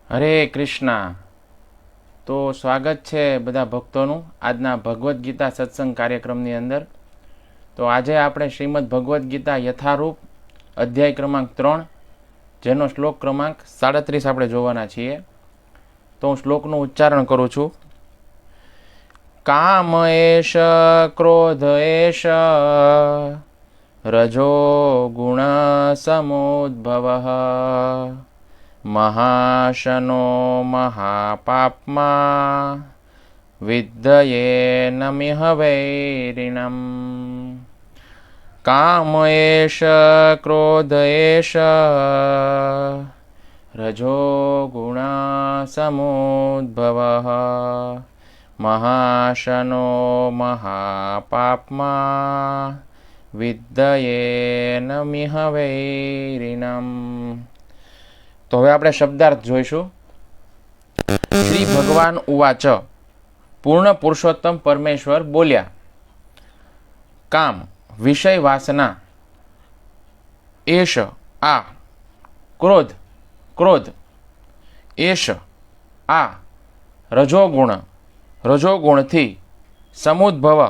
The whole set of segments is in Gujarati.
હરે કૃષ્ણ. તો સ્વાગત છે બધા ભક્તોનું આજના ભગવદ્ ગીતા સત્સંગ કાર્યક્રમની અંદર. તો આજે આપણે શ્રીમદ ભગવદ્ ગીતા યથારૂપ અધ્યાય ક્રમાંક 3, જેનો શ્લોક ક્રમાંક 37 આપણે જોવાના છીએ. તો હું શ્લોકનું ઉચ્ચારણ કરું છું. કામ એશ ક્રોધ એશ રજો ગુણ સમોદ્ભવ મહાશનો મહાપાપમાં વિદ્યે નમિહ વૈરિણમ. કામ એશ ક્રોધ એશ રજો ગુણ સમોદ્ભવ મહાશનો મહાપાપમાં વિદ્યે નમિહ વૈરિણમ. તો હવે આપણે શબ્દાર્થ જોઈશું. શ્રી ભગવાન ઉવાચ. પૂર્ણ પુરુષોત્તમ પરમેશ્વર બોલ્યા, કામ વિષય વાસના, એશ આ, ક્રોધ ક્રોધ, એશ આ, રજોગુણ રજોગુણથી, સમુદ્ભવ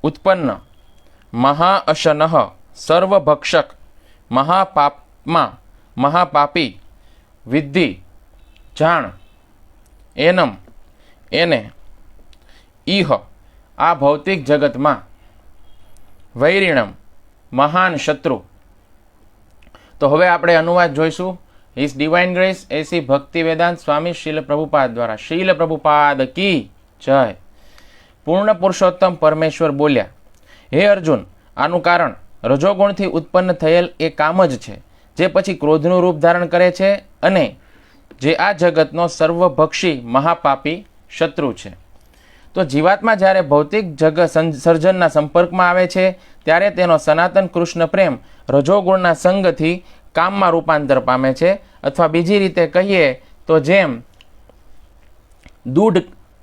ઉત્પન્ન, મહાઅશનઃ સર્વભક્ષક, મહાપાપમાં મહાપાપી, વિદ્ધિ જાણ, એનમ એને, ઇહ આ ભૌતિક જગતમાં, વૈરિણમ મહાન શત્રુ. તો હવે આપણે અનુવાદ જોઈશું. હિઝ ડિવાઇન ગ્રેસ એસી ભક્તિ વેદાંત સ્વામી શીલ પ્રભુપાદ દ્વારા. શીલ પ્રભુપાદ કી જય. પૂર્ણ પુરુષોત્તમ પરમેશ્વર બોલ્યા, હે અર્જુન, આનું કારણ રજોગુણથી ઉત્પન્ન થયેલ એ કામ જ છે, જે પછી ક્રોધનું રૂપ ધારણ કરે છે અને જે આ જગતનો સર્વભક્ષી મહાપાપી શત્રુ છે. તો જીવાત્મા જ્યારે ભૌતિક જગત સર્જનના સંપર્કમાં આવે છે ત્યારે તેનો સનાતન કૃષ્ણ પ્રેમ રજોગુણના સંગથી કામમાં રૂપાંતર પામે છે. અથવા બીજી રીતે કહીએ તો જેમ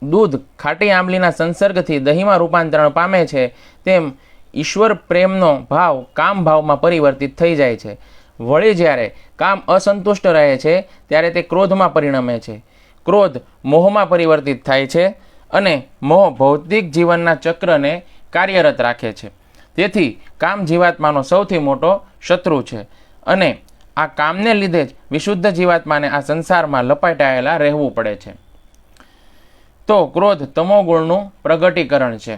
દૂધ ખાટી આંબલીના સંસર્ગથી દહીંમાં રૂપાંતરણ પામે છે, તેમ ઈશ્વર પ્રેમનો ભાવ કામ ભાવમાં પરિવર્તિત થઈ જાય છે. વળી જ્યારે કામ અસંતુષ્ટ રહે છે ત્યારે તે ક્રોધમાં પરિણમે છે. ક્રોધ મોહમાં પરિવર્તિત થાય છે અને મોહ ભૌતિક જીવનના ચક્રને કાર્યરત રાખે છે. તેથી કામ જીવાત્માનો સૌથી મોટો શત્રુ છે અને આ કામને લીધે જ વિશુદ્ધ જીવાત્માને આ સંસારમાં લપેટાયેલા રહેવું પડે છે. તો ક્રોધ તમોગુણનું પ્રગટીકરણ છે.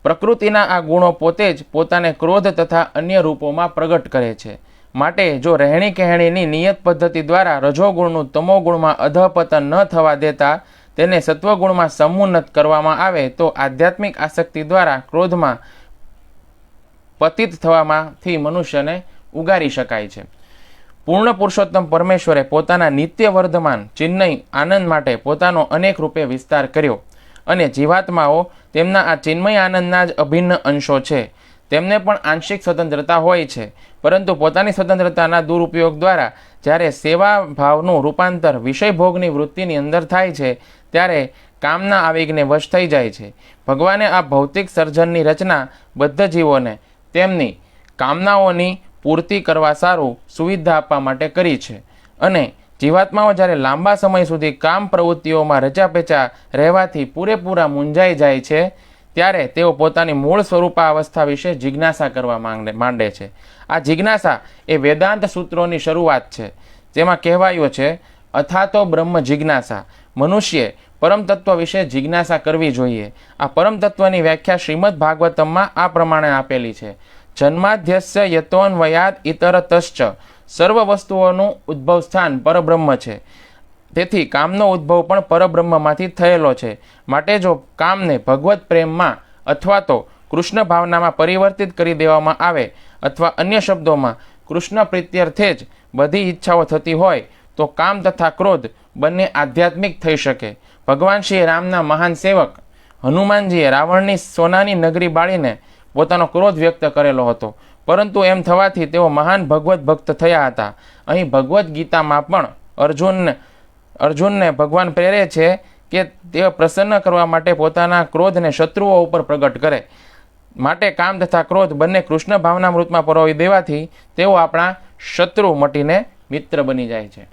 પ્રકૃતિના આ ગુણો પોતે જ પોતાને ક્રોધ તથા અન્ય રૂપોમાં પ્રગટ કરે છે. માટે જો રહેણી કહેણીની નિયત પદ્ધતિ દ્વારા રજોગુણનું તમોગુણમાં અધઃપતન ન થવા દેતા તેને સત્વગુણમાં સમુન્નત કરવામાં આવે તો આધ્યાત્મિક આસક્તિ દ્વારા ક્રોધમાં પતિત થવામાંથી મનુષ્યને ઉગારી શકાય છે. પૂર્ણ પુરુષોત્તમ પરમેશ્વરે પોતાના નિત્ય વર્ધમાન ચિન્મય આનંદ માટે પોતાનો અનેક રૂપે વિસ્તાર કર્યો અને જીવાત્માઓ તેમના આ ચિન્મય આનંદના જ અભિન્ન અંશો છે. તેમને પણ આંશિક સ્વતંત્રતા હોય છે, પરંતુ પોતાની સ્વતંત્રતાના દુરુપયોગ દ્વારા જ્યારે સેવા ભાવનું રૂપાંતર વિષયભોગની વૃત્તિની અંદર થાય છે ત્યારે કામના આવેગને વશ થઈ જાય છે. ભગવાને આ ભૌતિક સર્જનની રચના બદ્ધ જીવોને તેમની કામનાઓની પૂર્તિ કરવા સારું સુવિધા આપવા માટે કરી છે અને જીવાત્માઓ જ્યારે લાંબા સમય સુધી કામ પ્રવૃત્તિઓમાં રચાપેચા રહેવાથી પૂરેપૂરા મૂંઝાઈ જાય છે ત્યારે તેઓ પોતાની મૂળ સ્વરૂપાવસ્થા વિશે જિજ્ઞાસા કરવા માંડે છે. આ જિજ્ઞાસા એ વેદાંત સૂત્રોની શરૂઆત છે. જેમાં કહેવાયું છે, અથાતો બ્રહ્મ જિજ્ઞાસા, મનુષ્યે પરમતત્વ વિશે જિજ્ઞાસા કરવી જોઈએ. આ પરમતત્વની વ્યાખ્યા શ્રીમદ ભાગવતમમાં આ પ્રમાણે આપેલી છે. જન્માધ્યસ્ય યતોન્વયાદ ઇતરતશ્ચ, સર્વ વસ્તુઓનું ઉદ્ભવ સ્થાન પરબ્રહ્મ છે. તેથી કામનો ઉદ્ભવ પણ પરબ્રહ્મમાંથી થયેલો છે. માટે જો કામને ભગવત પ્રેમમાં અથવા તો કૃષ્ણ ભાવનામાં પરિવર્તિત કરી દેવામાં આવે અથવા અન્ય શબ્દોમાં કૃષ્ણ પ્રીત્યર્થે જ બધી ઈચ્છાઓ થતી હોય તો કામ તથા ક્રોધ બંને આધ્યાત્મિક થઈ શકે. ભગવાન શ્રી રામના મહાન સેવક હનુમાનજીએ રાવણની સોનાની નગરી બાળીને પોતાનો ક્રોધ વ્યક્ત કરેલો હતો, પરંતુ એમ થવાથી તેઓ મહાન ભગવત ભક્ત થયા હતા. અહીં ભગવદ્ ગીતામાં પણ અર્જુનને ભગવાન પ્રેરે છે કે તેઓ પ્રસન્ન કરવા માટે પોતાના ક્રોધને શત્રુઓ ઉપર પ્રગટ કરે. માટે કામ તથા ક્રોધ બંને કૃષ્ણ ભાવનામૃતમાં પરોવી દેવાથી તેઓ આપણા શત્રુ મટીને મિત્ર બની જાય છે.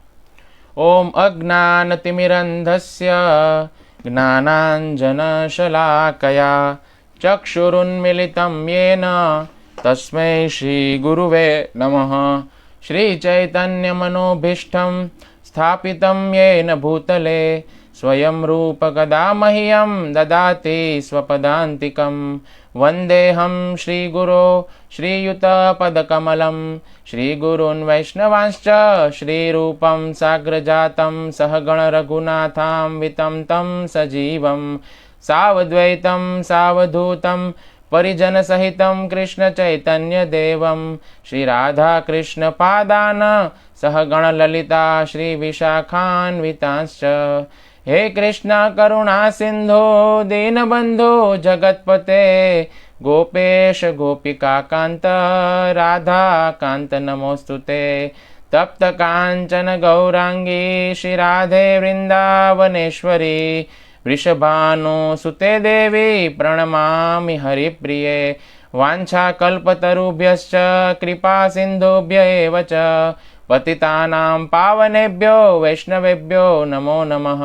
ઓમ અજ્ઞાનતિમિરંધસ્ય જ્ઞાનાંજનશલાકયા ચક્ષુરુન્મિલિतं યેન તસ્मै શ્રીગુરુવે નમઃ. શ્રીચૈતન્યમનોભીષ્ટં સ્થાપિतं યેન ભૂતલે સ્વયં રૂપ કદા મह्यं દદાતિ સ્વપદાન્તિકં. વંદેહં શ્રીગુરો શ્રીયુતપદકમલં શ્રીગુરૂन् વૈષ્ણવાંશ્ચ શ્રીરૂપં સાગ્રજાतं સહગણ રઘુનાથાન્વિतं तं સજીવં સાવદ્વૈतं સાવધૂतं પરિજનસહિतं કૃષ્ણચૈતન્યદેવં શ્રીરાધાકૃષ્ણપાદાન સહગણ લલિતા શ્રીવિશાખાન્વિતાંશ્ચ. હે કૃષ્ણ કરુણા સિંધો દીનબંધો જગતપતે ગોપેશ ગોપિકાકાંત રાધાકાંત નમોસ્તુતે. તપ્ત કાંચન ગૌરાંગી શ્રી રાધે વૃંદાવનેશ્વરી વૃષભાનુસુતે દેવી પ્રણમામિ હરિપ્રિયે. વાંછાકલ્પતરુભ્યશ્ચ કૃપા સિંધુભ્ય એવ ચ પતિતાનાં પાવનેભ્યો વૈષ્ણવેભ્યો નમો નમઃ.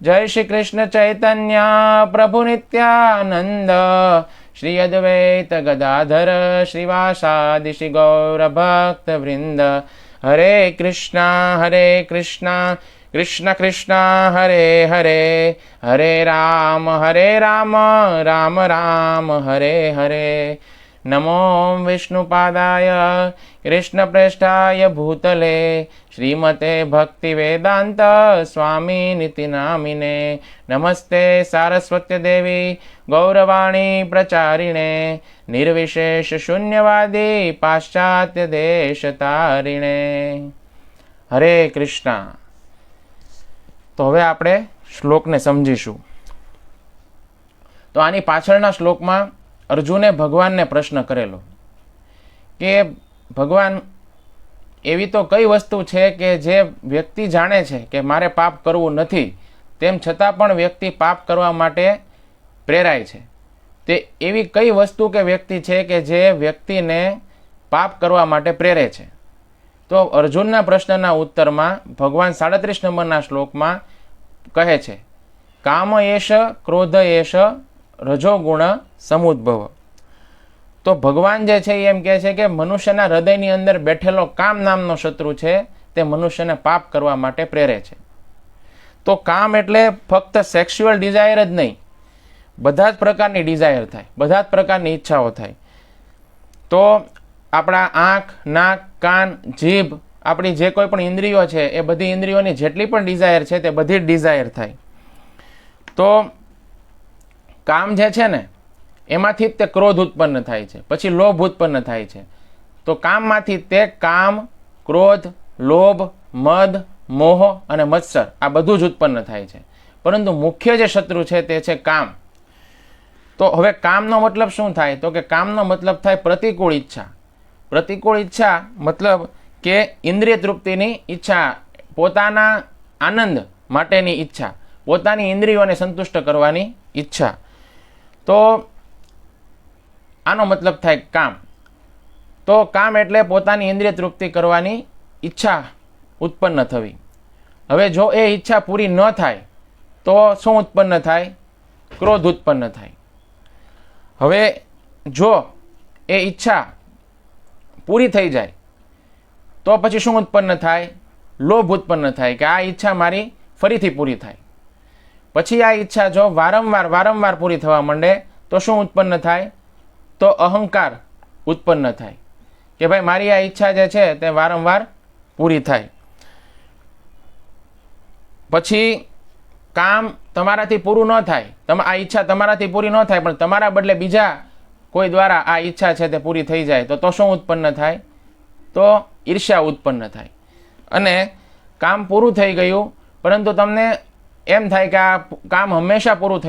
જય શ્રી કૃષ્ણ ચૈતન્ય પ્રભુ નિત્યાનંદ શ્રી અદ્વૈત ગદાધર શ્રીવાસાદિ શ્રી ગૌરભક્ત વૃંદ. હરે કૃષ્ણ કૃષ્ણ કૃષ્ણ હરે હરે હરે રામ રામ રામ હરે હરે. નમો વિષ્ણુપાદાય કૃષ્ણપ્રેષ્ઠાય ભૂતલે શ્રીમતે ભક્તિવેદાંત સ્વામિનિતિ નામિને. નમસ્તે સારસ્વત્ય દેવી ગૌરવાણી પ્રચારિણે નિર્વિશેષ શૂન્યવાદી પાશ્ચાત્ય દેશતારિણે. હરે કૃષ્ણ. તો હવે આપણે શ્લોકને સમજીશું. તો આની પાછળના શ્લોકમાં અર્જુને ભગવાનને પ્રશ્ન કરેલો કે ભગવાન એવી તો કઈ વસ્તુ છે કે જે વ્યક્તિ જાણે છે કે મારે પાપ કરવું નથી, તેમ છતાં પણ વ્યક્તિ પાપ કરવા માટે પ્રેરાય છે. તે એવી કઈ વસ્તુ કે વ્યક્તિ છે કે જે વ્યક્તિને પાપ કરવા માટે પ્રેરે છે? તો અર્જુનના પ્રશ્નના ઉત્તરમાં ભગવાન 37 નંબરના શ્લોકમાં કહે છે, કામ એશ ક્રોધ એશ રજોગુણ સમુદ્ભવ. તો ભગવાન જે છે એમ કહે છે કે મનુષ્યના હૃદયની અંદર બેઠેલો કામ નામનો શત્રુ છે, તે મનુષ્યને પાપ કરવા માટે પ્રેરે છે. તો કામ એટલે ફક્ત સેક્સ્યુઅલ ડિઝાયર જ નહીં, બધા જ પ્રકારની ડિઝાયર થાય, બધા જ પ્રકારની ઈચ્છાઓ થાય. તો આપણા આંખ, નાક, કાન, જીભ, આપણી જે કોઈ પણ ઇન્દ્રિયો છે એ બધી ઇન્દ્રિયોની જેટલી પણ ડિઝાયર છે તે બધી જ ડિઝાયર થાય. તો કામ જે છે ને એમાંથી તે ક્રોધ ઉત્પન્ન થાય છે, પછી લોભ ઉત્પન્ન થાય છે. તો કામમાંથી તે કામ, ક્રોધ, લોભ, મદ, મોહ અને મત્સર આ બધું જ ઉત્પન્ન થાય છે. પરંતુ મુખ્ય જે શત્રુ છે તે છે કામ. તો હવે કામનો મતલબ શું થાય? તો કે કામનો મતલબ થાય પ્રતિકૂળ ઈચ્છા. પ્રતિકૂળ ઈચ્છા મતલબ કે ઇન્દ્રિય તૃપ્તિની ઈચ્છા, પોતાના આનંદ માટેની ઈચ્છા, પોતાની ઇન્દ્રિયોને સંતુષ્ટ કરવાની ઈચ્છા. તો આનો મતલબ થાય કામ. તો કામ એટલે પોતાની ઇન્દ્રિય તૃપ્તિ કરવાની ઈચ્છા ઉત્પન્ન થવી. હવે જો એ ઈચ્છા પૂરી ન થાય તો શું ઉત્પન્ન થાય? ક્રોધ ઉત્પન્ન થાય. હવે જો એ ઈચ્છા પૂરી થઈ જાય તો પછી શું ઉત્પન્ન થાય? લોભ ઉત્પન્ન થાય કે આ ઈચ્છા મારી ફરીથી પૂરી થાય. પછી આ ઈચ્છા જો વારંવાર પૂરી થવા માંડે તો શું ઉત્પન્ન થાય? તો અહંકાર ઉત્પન્ન થાય કે ભાઈ મારી આ ઈચ્છા જે છે તે વારંવાર પૂરી થાય. પછી કામ તમારાથી પૂરું ન થાય, આ ઈચ્છા તમારાથી પૂરી ન થાય પણ તમારા બદલે બીજા કોઈ દ્વારા આ ઈચ્છા છે તે પૂરી થઈ જાય તો શું ઉત્પન્ન થાય? તો ઈર્ષ્યા ઉત્પન્ન થાય. અને કામ પૂરું થઈ ગયું પરંતુ તમને એમ થાય કે આ કામ હંમેશા પૂરું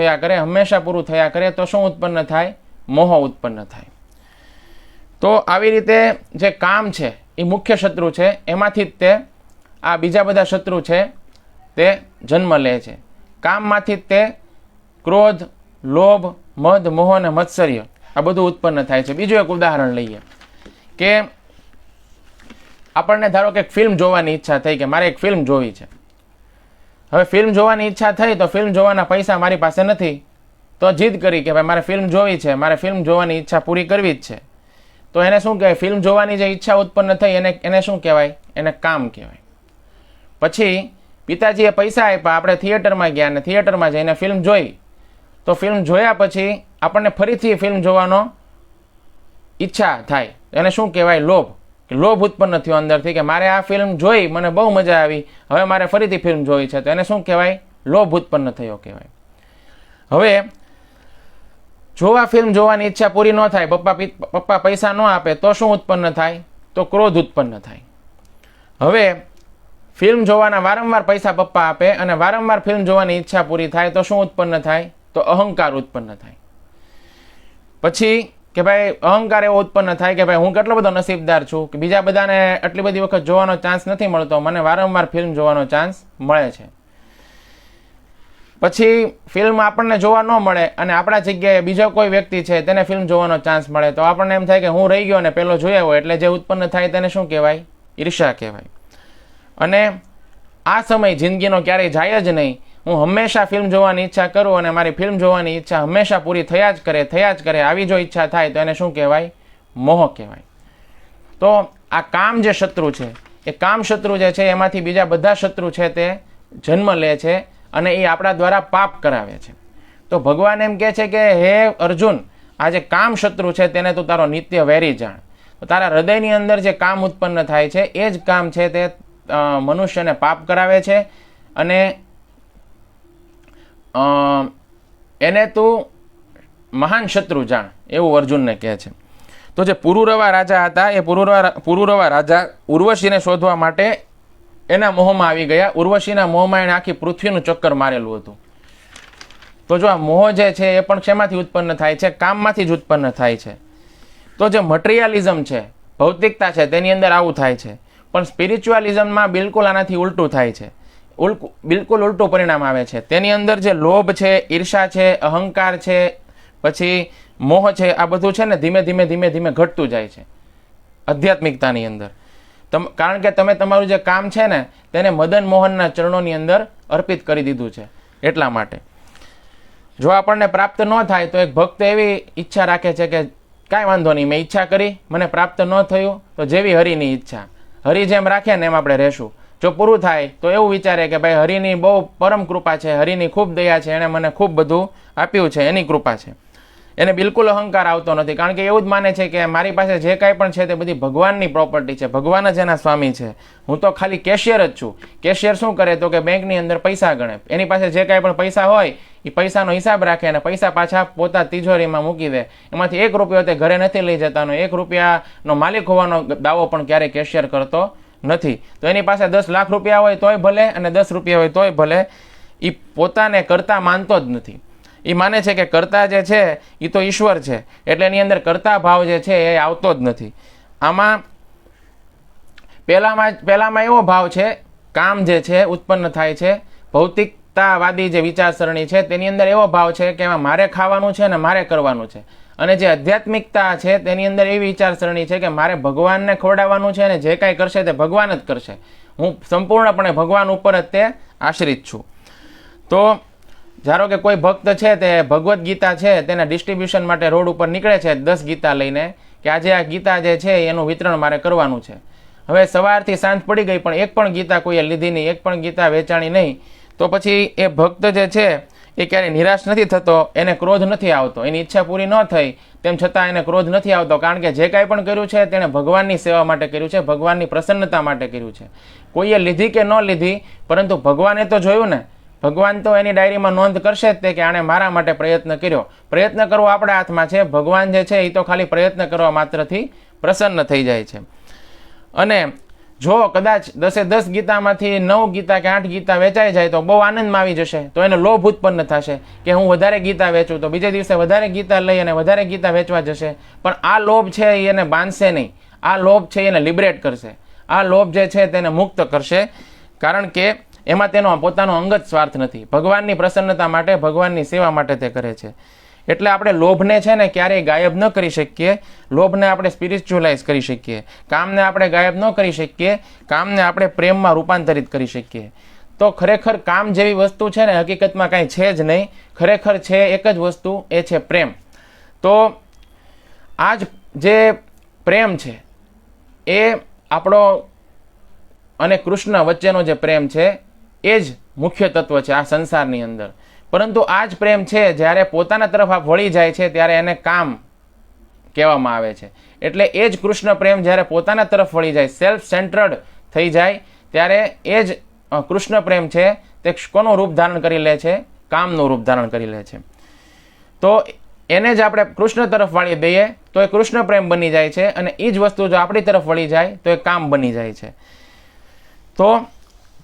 થયા કરે તો શું ઉત્પન્ન થાય? મોહ ઉત્પન્ન થાય. તો આવી રીતે જે કામ છે એ મુખ્ય શત્રુ છે, એમાંથી જ તે આ બીજા બધા શત્રુ છે તે જન્મ લે છે. કામમાંથી જ તે ક્રોધ, લોભ, મદ, મોહ અને મત્સર્ય આ બધું ઉત્પન્ન થાય છે. બીજું એક ઉદાહરણ લઈએ કે આપણને ધારો કે એક ફિલ્મ જોવાની ઈચ્છા થઈ કે મારે એક ફિલ્મ જોવી છે. હવે ફિલ્મ જોવાની ઈચ્છા થઈ તો ફિલ્મ જોવાના પૈસા મારી પાસે નથી, તો જીદ કરી કે ભાઈ મારે ફિલ્મ જોવી છે, મારે ફિલ્મ જોવાની ઈચ્છા પૂરી કરવી જ છે. તો એને શું કહેવાય? ફિલ્મ જોવાની જે ઈચ્છા ઉત્પન્ન થઈ એને શું કહેવાય? એને કામ કહેવાય. પછી પિતાજીએ પૈસા આપ્યા, આપણે થિયેટરમાં ગયા અને થિયેટરમાં જઈને ફિલ્મ જોઈ. તો ફિલ્મ જોયા પછી આપણને ફરીથી ફિલ્મ જોવાનો ઈચ્છા થાય, એને શું કહેવાય? લોભ. લોભ ઉત્પન્ન થયો અંદરથી કે મારે આ ફિલ્મ જોઈ, મને બહુ મજા આવી, હવે મારે ફરીથી ફિલ્મ જોઈ છે. તો એને શું કહેવાય? લોભ ઉત્પન્ન થયો કહેવાય. હવે જો આ ફિલ્મ જોવાની ઈચ્છા પૂરી ન થાય, પપ્પા પૈસા ન આપે, તો શું ઉત્પન્ન થાય? તો ક્રોધ ઉત્પન્ન થાય. હવે ફિલ્મ જોવાના વારંવાર પૈસા પપ્પા આપે અને વારંવાર ફિલ્મ જોવાની ઈચ્છા પૂરી થાય તો શું ઉત્પન્ન થાય? તો અહંકાર ઉત્પન્ન થાય. પછી કે ભાઈ અહંકાર એવો ઉત્પન્ન થાય કે ભાઈ હું કેટલો બધો નસીબદાર છું કે બીજા બધાને આટલી બધી વખત જોવાનો ચાન્સ નથી મળતો, મને વારંવાર ફિલ્મ જોવાનો ચાન્સ મળે છે. પછી ફિલ્મ આપણને જોવા ન મળે અને આપણા જગ્યાએ બીજો કોઈ વ્યક્તિ છે તેને ફિલ્મ જોવાનો ચાન્સ મળે તો આપણને એમ થાય કે હું રહી ગયો અને પેલો જોયા હોય, એટલે જે ઉત્પન્ન થાય તેને શું કહેવાય? ઈર્ષ્યા કહેવાય. અને આ સમય જિંદગીનો ક્યારેય જાય જ નહીં. હું હંમેશા ફિલ્મ જોવાની ઈચ્છા કરું અને મારી ફિલ્મ જોવાની ઈચ્છા હંમેશા પૂરી થયા જ કરે. આવી જો ઈચ્છા થાય તો એને શું કહેવાય? મોહ કહેવાય. તો આ કામ જે શત્રુ છે, એ કામ શત્રુ જે છે એમાંથી બીજા બધા શત્રુ છે તે જન્મ લે છે અને એ આપણા દ્વારા પાપ કરાવે છે. તો ભગવાન એમ કહે છે કે હે અર્જુન, આ જે કામ શત્રુ છે તેને તું તારો નિત્ય વેરી જાણ. તો તારા હૃદયની અંદર જે કામ ઉત્પન્ન થાય છે એ જ કામ છે તે મનુષ્યને પાપ કરાવે છે અને એને તું મહાન શત્રુ જાણ, એવું અર્જુનને કહે છે. તો જે પુરુરવા રાજા હતા એ પુરુરવા રાજા ઉર્વશીને શોધવા માટે એના મોહમાં આવી ગયા. ઉર્વશીના મોહમાં એને આખી પૃથ્વીનું ચક્કર મારેલું હતું. તો જો આ મોહ જે છે એ પણ શેમાંથી ઉત્પન્ન થાય છે? કામમાંથી જ ઉત્પન્ન થાય છે. તો જે મટીરિયાલિઝમ છે, ભૌતિકતા છે, તેની અંદર આવું થાય છે. પણ સ્પિરિચ્યુઅલિઝમમાં બિલકુલ આનાથી ઉલટું થાય છે. બિલકુલ ઉલટું પરિણામ આવે છે. તેની અંદર જે લોભ છે, ઈર્ષા છે, અહંકાર છે, પછી મોહ છે, આ બધું છે ને ધીમે ધીમે ઘટતું જાય છે આધ્યાત્મિકતાની અંદર. કારણ કે તમે તમારું જે કામ છે ને તેને મદન મોહનના ચરણોની અંદર અર્પિત કરી દીધું છે. એટલા માટે જો આપણને પ્રાપ્ત ન થાય તો એક ભક્ત એવી ઈચ્છા રાખે છે કે કાંઈ વાંધો નહીં, મેં ઈચ્છા કરી, મને પ્રાપ્ત ન થયું તો જેવી હરિની ઈચ્છા, હરિ જેમ રાખે ને એમ આપણે રહેશું. જો પૂરું થાય તો એવું વિચારે કે ભાઈ હરિની બહુ પરમ કૃપા છે, હરિની ખૂબ દયા છે, એણે મને ખૂબ બધું આપ્યું છે, એની કૃપા છે. એને બિલકુલ અહંકાર આવતો નથી, કારણ કે એવું જ માને છે કે મારી પાસે જે કાંઈ પણ છે તે બધી ભગવાનની પ્રોપર્ટી છે, ભગવાન જ એના સ્વામી છે, હું તો ખાલી કેશિયર જ છું. કેશિયર શું કરે? તો કે બેંકની અંદર પૈસા ગણે, એની પાસે જે કાંઈ પણ પૈસા હોય એ પૈસાનો હિસાબ રાખે અને પૈસા પાછા પોતા તિજોરીમાં મૂકી દે. એમાંથી 1 રૂપિયો તે ઘરે નથી લઈ જતાનો, 1 રૂપિયાનો માલિક હોવાનો દાવો પણ ક્યારેય કેશિયર કરતો નથી. તો એની પાસે 10 લાખ રૂપિયા હોય તોય ભલે અને 10 રૂપિયા હોય તોય ભલે, એ પોતાને કરતા માનતો જ નથી. એ માને છે કે કરતા જે છે એ તો ઈશ્વર છે, એટલે એની અંદર કરતા ભાવ જે છે એ આવતો જ નથી. આમાં પહેલામાં એવો ભાવ છે, કામ જે છે ઉત્પન્ન થાય છે. ભૌતિકતાવાદી જે વિચારસરણી છે તેની અંદર એવો ભાવ છે કે એમાં મારે ખાવાનું છે અને મારે કરવાનું છે. અને જે આધ્યાત્મિકતા છે તેની અંદર એવી વિચારસરણી છે કે મારે ભગવાનને ખવડાવવાનું છે અને જે કાંઈ કરશે તે ભગવાન જ કરશે. હું સંપૂર્ણપણે ભગવાન ઉપર જ તે આશ્રિત છું. તો ધારો કે કોઈ ભક્ત છે તે ભગવદ્ ગીતા છે તેના ડિસ્ટ્રીબ્યુશન માટે રોડ ઉપર નીકળે છે 10 ગીતા લઈને કે આજે આ ગીતા જે છે એનું વિતરણ મારે કરવાનું છે. હવે સવારથી સાંજ પડી ગઈ પણ એક પણ ગીતા કોઈએ લીધી નહીં, એક પણ ગીતા વેચાણી નહીં. તો પછી એ ભક્ત જે છે એ ક્યારેય નિરાશ નથી થતો, એને ક્રોધ નથી આવતો, એની ઈચ્છા પૂરી ન થઈ તેમ છતાં એને ક્રોધ નથી આવતો, કારણ કે જે કાંઈ પણ કર્યું છે તેણે ભગવાનની સેવા માટે કર્યું છે, ભગવાનની પ્રસન્નતા માટે કર્યું છે. કોઈએ લીધી કે ન લીધી, પરંતુ ભગવાને તો જોયું ને, ભગવાન તો એની ડાયરીમાં નોંધ કરશે જ તે કે આણે મારા માટે પ્રયત્ન કર્યો. પ્રયત્ન કરવો આપણા હાથમાં છે, ભગવાન જે છે એ તો ખાલી પ્રયત્ન કરવા માત્રથી પ્રસન્ન થઈ જાય છે. અને જો કદાચ 10 ગીતામાંથી 9 ગીતા કે 8 ગીતા વેચાઈ જાય તો બહુ આનંદમાં આવી જશે, તો એને લોભ ઉત્પન્ન થશે કે હું વધારે ગીતા વેચું, તો બીજે દિવસે વધારે ગીતા લઈ અને વધારે ગીતા વેચવા જશે. પણ આ લોભ છે એ એને બાંધશે નહીં, આ લોભ છે એને લિબરેટ કરશે, આ લોભ જે છે તેને મુક્ત કરશે, કારણ કે એમાં તેનો પોતાનો અંગત સ્વાર્થ નથી, ભગવાનની પ્રસન્નતા માટે, ભગવાનની સેવા માટે તે કરે છે. એટલે આપણે લોભને છે ને ક્યારેય ગાયબ ન કરી શકીએ, લોભને આપણે સ્પિરિચ્યુઅલાઇઝ કરી શકીએ, કામને આપણે ગાયબ ન કરી શકીએ, કામને આપણે પ્રેમમાં રૂપાંતરિત કરી શકીએ. તો ખરેખર કામ જેવી વસ્તુ છે ને હકીકતમાં કાંઈ છે જ નહીં. ખરેખર છે એક જ વસ્તુ, એ છે પ્રેમ. તો આ જ જે પ્રેમ છે એ આપણો અને કૃષ્ણ વચ્ચેનો જે પ્રેમ છે એ જ મુખ્ય તત્વ છે આ સંસારની અંદર. પરંતુ આ જ પ્રેમ છે જ્યારે પોતાના તરફ આ વળી જાય છે ત્યારે એને કામ કહેવામાં આવે છે. એટલે એ જ કૃષ્ણ પ્રેમ જ્યારે પોતાના તરફ વળી જાય, સેલ્ફ સેન્ટર્ડ થઈ જાય, ત્યારે એ જ કૃષ્ણ પ્રેમ છે તે કોનું રૂપ ધારણ કરી લે છે? કામનું રૂપ ધારણ કરી લે છે. તો એને જ આપણે કૃષ્ણ તરફ વાળી દઈએ તો એ કૃષ્ણ પ્રેમ બની જાય છે, અને એ જ વસ્તુ જો આપણી તરફ વળી જાય તો એ કામ બની જાય છે. તો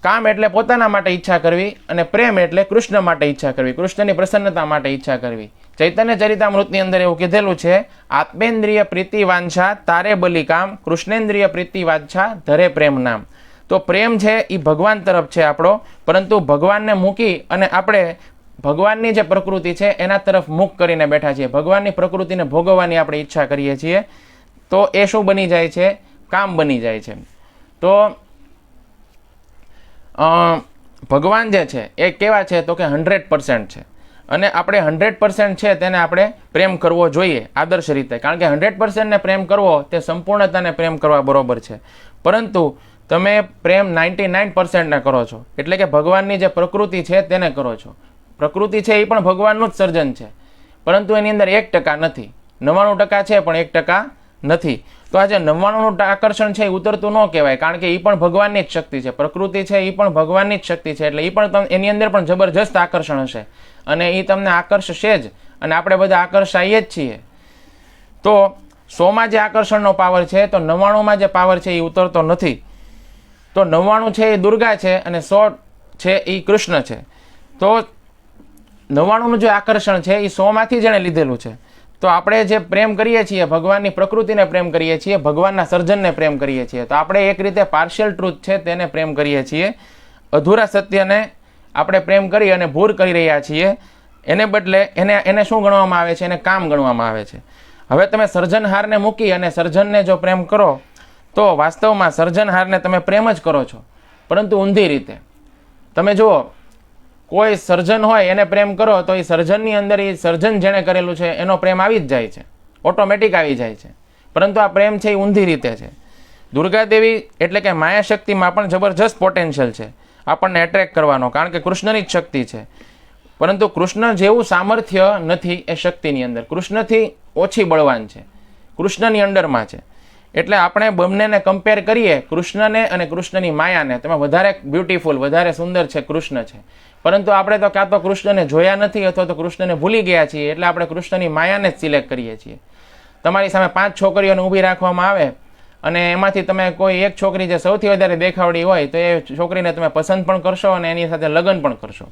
કામ એટલે પોતાના માટે ઈચ્છા કરવી, અને પ્રેમ એટલે કૃષ્ણ માટે ઈચ્છા કરવી, કૃષ્ણની પ્રસન્નતા માટે ઈચ્છા કરવી. ચૈતન્ય ચરિતામૃતની અંદર એવું કીધેલું છે, આત્મેન્દ્રિય પ્રીતિ વાંછા તારે બલિ કામ, કૃષ્ણેન્દ્રિય પ્રીતિ વાંછા ધરે પ્રેમ નામ. તો પ્રેમ છે એ ભગવાન તરફ છે આપણો, પરંતુ ભગવાનને મૂકી અને આપણે ભગવાનની જે પ્રકૃતિ છે એના તરફ મુખ કરીને બેઠા છીએ, ભગવાનની પ્રકૃતિને ભોગવવાની આપણે ઈચ્છા કરીએ છીએ, તો એ શું બની જાય છે? કામ બની જાય છે. તો ભગવાન જે છે એ કેવા છે? તો કે 100% છે, અને આપણે 100% છે તેને આપણે પ્રેમ કરવો જોઈએ આદર્શ રીતે, કારણ કે 100% ને પ્રેમ કરવો તે સંપૂર્ણતાને પ્રેમ કરવા બરોબર છે. પરંતુ તમે પ્રેમ 99% ને કરો છો, એટલે કે ભગવાનની જે પ્રકૃતિ છે તેને કરો છો. પ્રકૃતિ છે એ પણ ભગવાનનું જ સર્જન છે, પરંતુ એની અંદર 1% નથી, 99% છે પણ 1% નથી. તો આ જે 99નું આકર્ષણ છે એ ઉતરતું ન કહેવાય, કારણ કે એ પણ ભગવાનની જ શક્તિ છે. પ્રકૃતિ છે એ પણ ભગવાનની જ શક્તિ છે, એટલે એ પણ એની અંદર પણ જબરજસ્ત આકર્ષણ હશે, અને એ તમને આકર્ષશે જ, અને આપણે બધા આકર્ષાઈએ જ છીએ. તો 100માં જે આકર્ષણનો પાવર છે, તો 99માં જે પાવર છે એ ઉતરતો નથી. તો 99 છે એ દુર્ગા છે, અને 100 છે એ કૃષ્ણ છે. તો 99નું જે આકર્ષણ છે એ 100માંથી જેણે લીધેલું છે. તો આપણે જે પ્રેમ કરીએ છીએ, ભગવાનની પ્રકૃતિને પ્રેમ કરીએ છીએ, ભગવાનના સર્જનને પ્રેમ કરીએ છીએ, તો આપણે એક રીતે પાર્શિયલ ટ્રુથ છે તેને પ્રેમ કરીએ છીએ. અધૂરા સત્યને આપણે પ્રેમ કરી અને ભૂર કરી રહ્યા છીએ. એને બદલે એને શું ગણવામાં આવે છે? એને કામ ગણવામાં આવે છે. હવે તમે સર્જનહારને મૂકી અને સર્જનને જો પ્રેમ કરો, તો વાસ્તવમાં સર્જનહારને તમે પ્રેમ જ કરો છો, પરંતુ ઊંધી રીતે. તમે જુઓ, કોઈ સર્જન હોય એને પ્રેમ કરો તો એ સર્જનની અંદર એ સર્જન જેણે કરેલું છે એનો પ્રેમ આવી જ જાય છે, ઓટોમેટિક આવી જાય છે. પરંતુ આ પ્રેમ છે એ ઊંધી રીતે છે. દુર્ગાદેવી એટલે કે માયા શક્તિમાં પણ જબરજસ્ત પોટેન્શિયલ છે આપણને એટ્રેક્ટ કરવાનો, કારણ કે કૃષ્ણની જ શક્તિ છે. પરંતુ કૃષ્ણ જેવું સામર્થ્ય નથી એ શક્તિની અંદર. કૃષ્ણથી ઓછી બળવાન છે, કૃષ્ણની અંડરમાં છે. એટલે આપણે બંનેને કમ્પેર કરીએ, કૃષ્ણને અને કૃષ્ણની માયાને, તમે વધારે બ્યુટીફુલ, વધારે સુંદર છે કૃષ્ણ છે. પરંતુ આપણે તો કાં તો કૃષ્ણને જોયા નથી અથવા તો કૃષ્ણને ભૂલી ગયા છીએ, એટલે આપણે કૃષ્ણની માયાને જ સિલેક્ટ કરીએ છીએ. તમારી સામે 5 છોકરીઓને ઊભી રાખવામાં આવે અને એમાંથી તમે કોઈ એક છોકરી જે સૌથી વધારે દેખાવડી હોય તો એ છોકરીને તમે પસંદ પણ કરશો અને એની સાથે લગ્ન પણ કરશો.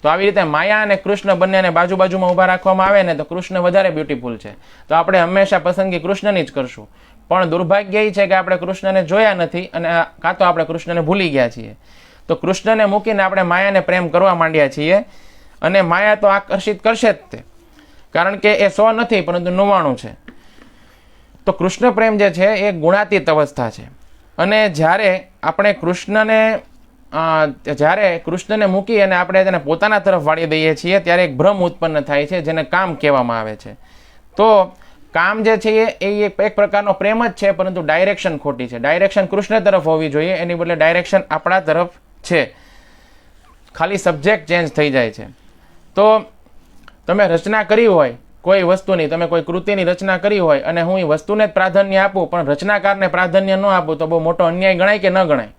તો આવી રીતે માયા અને કૃષ્ણ બંનેને બાજુમાં ઊભા રાખવામાં આવે ને, તો કૃષ્ણ વધારે બ્યુટીફુલ છે, તો આપણે હંમેશા પસંદગી કૃષ્ણની જ કરશું. પણ દુર્ભાગ્ય એ છે કે આપણે કૃષ્ણને જોયા નથી, અને કાં તો આપણે કૃષ્ણને ભૂલી ગયા છીએ. તો કૃષ્ણને મૂકીને આપણે માયાને પ્રેમ કરવા માંડ્યા છીએ, અને માયા તો આકર્ષિત કરશે જ તે, કારણ કે એ 100 નથી પરંતુ 99 છે. તો કૃષ્ણ પ્રેમ જે છે એ ગુણાતીત અવસ્થા છે, અને જ્યારે આપણે કૃષ્ણને મૂકી અને આપણે તેને પોતાના તરફ વાળી દઈએ છીએ ત્યારે એક ભ્રમ ઉત્પન્ન થાય છે, જેને કામ કહેવામાં આવે છે. તો કામ જે છે એ એક પ્રકારનો પ્રેમ જ છે, પરંતુ ડાયરેક્શન ખોટી છે. ડાયરેક્શન કૃષ્ણ તરફ હોવી જોઈએ, એની બદલે ડાયરેક્શન આપણા તરફ છે, ખાલી સબ્જેક્ટ ચેન્જ થઈ જાય છે. તો તમે રચના કરી હોય કોઈ વસ્તુની, તમે કોઈ કૃતિની રચના કરી હોય અને હું એ વસ્તુને જ પ્રાધાન્ય આપું પણ રચનાકારને પ્રાધાન્ય ન આપું, તો બહુ મોટો અન્યાય ગણાય કે ન ગણાય?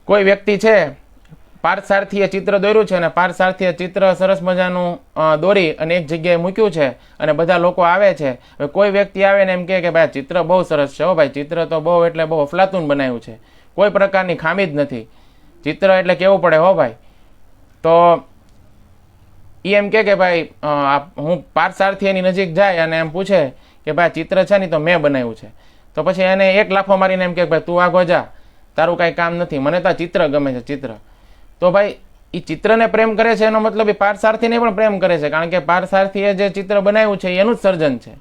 કોઈ વ્યક્તિ છે, પાર્થસારથીએ ચિત્ર દોર્યું છે, અને પાર્થસારથીએ ચિત્ર સરસ મજાનું દોરી અને એક જગ્યાએ મૂક્યું છે, અને બધા લોકો આવે છે. હવે કોઈ વ્યક્તિ આવે ને એમ કહે કે ભાઈ ચિત્ર બહુ સરસ છે, હો ભાઈ, ચિત્ર તો બહુ એટલે બહુ અફલાતુન બનાવ્યું છે, કોઈ પ્રકારની ખામી જ નથી, ચિત્ર એટલે કેવું પડે હો ભાઈ. તો એ એમ કે ભાઈ હું પાર્થસારથી એની નજીક જાય અને એમ પૂછે કે ભાઈ ચિત્ર છે ને તો મેં બનાવ્યું છે, તો પછી એને એક લાફો મારીને એમ કે ભાઈ તું આગો જા, તારું કાંઈ કામ નથી, મને તો આ ચિત્ર ગમે છે, ચિત્ર. તો ભાઈ એ ચિત્રને પ્રેમ કરે છે એનો મતલબ એ પાર્થસારથીને પણ પ્રેમ કરે છે, કારણ કે પાર્થસારથીએ જે ચિત્ર બનાવ્યું છે એનું જ સર્જન છે.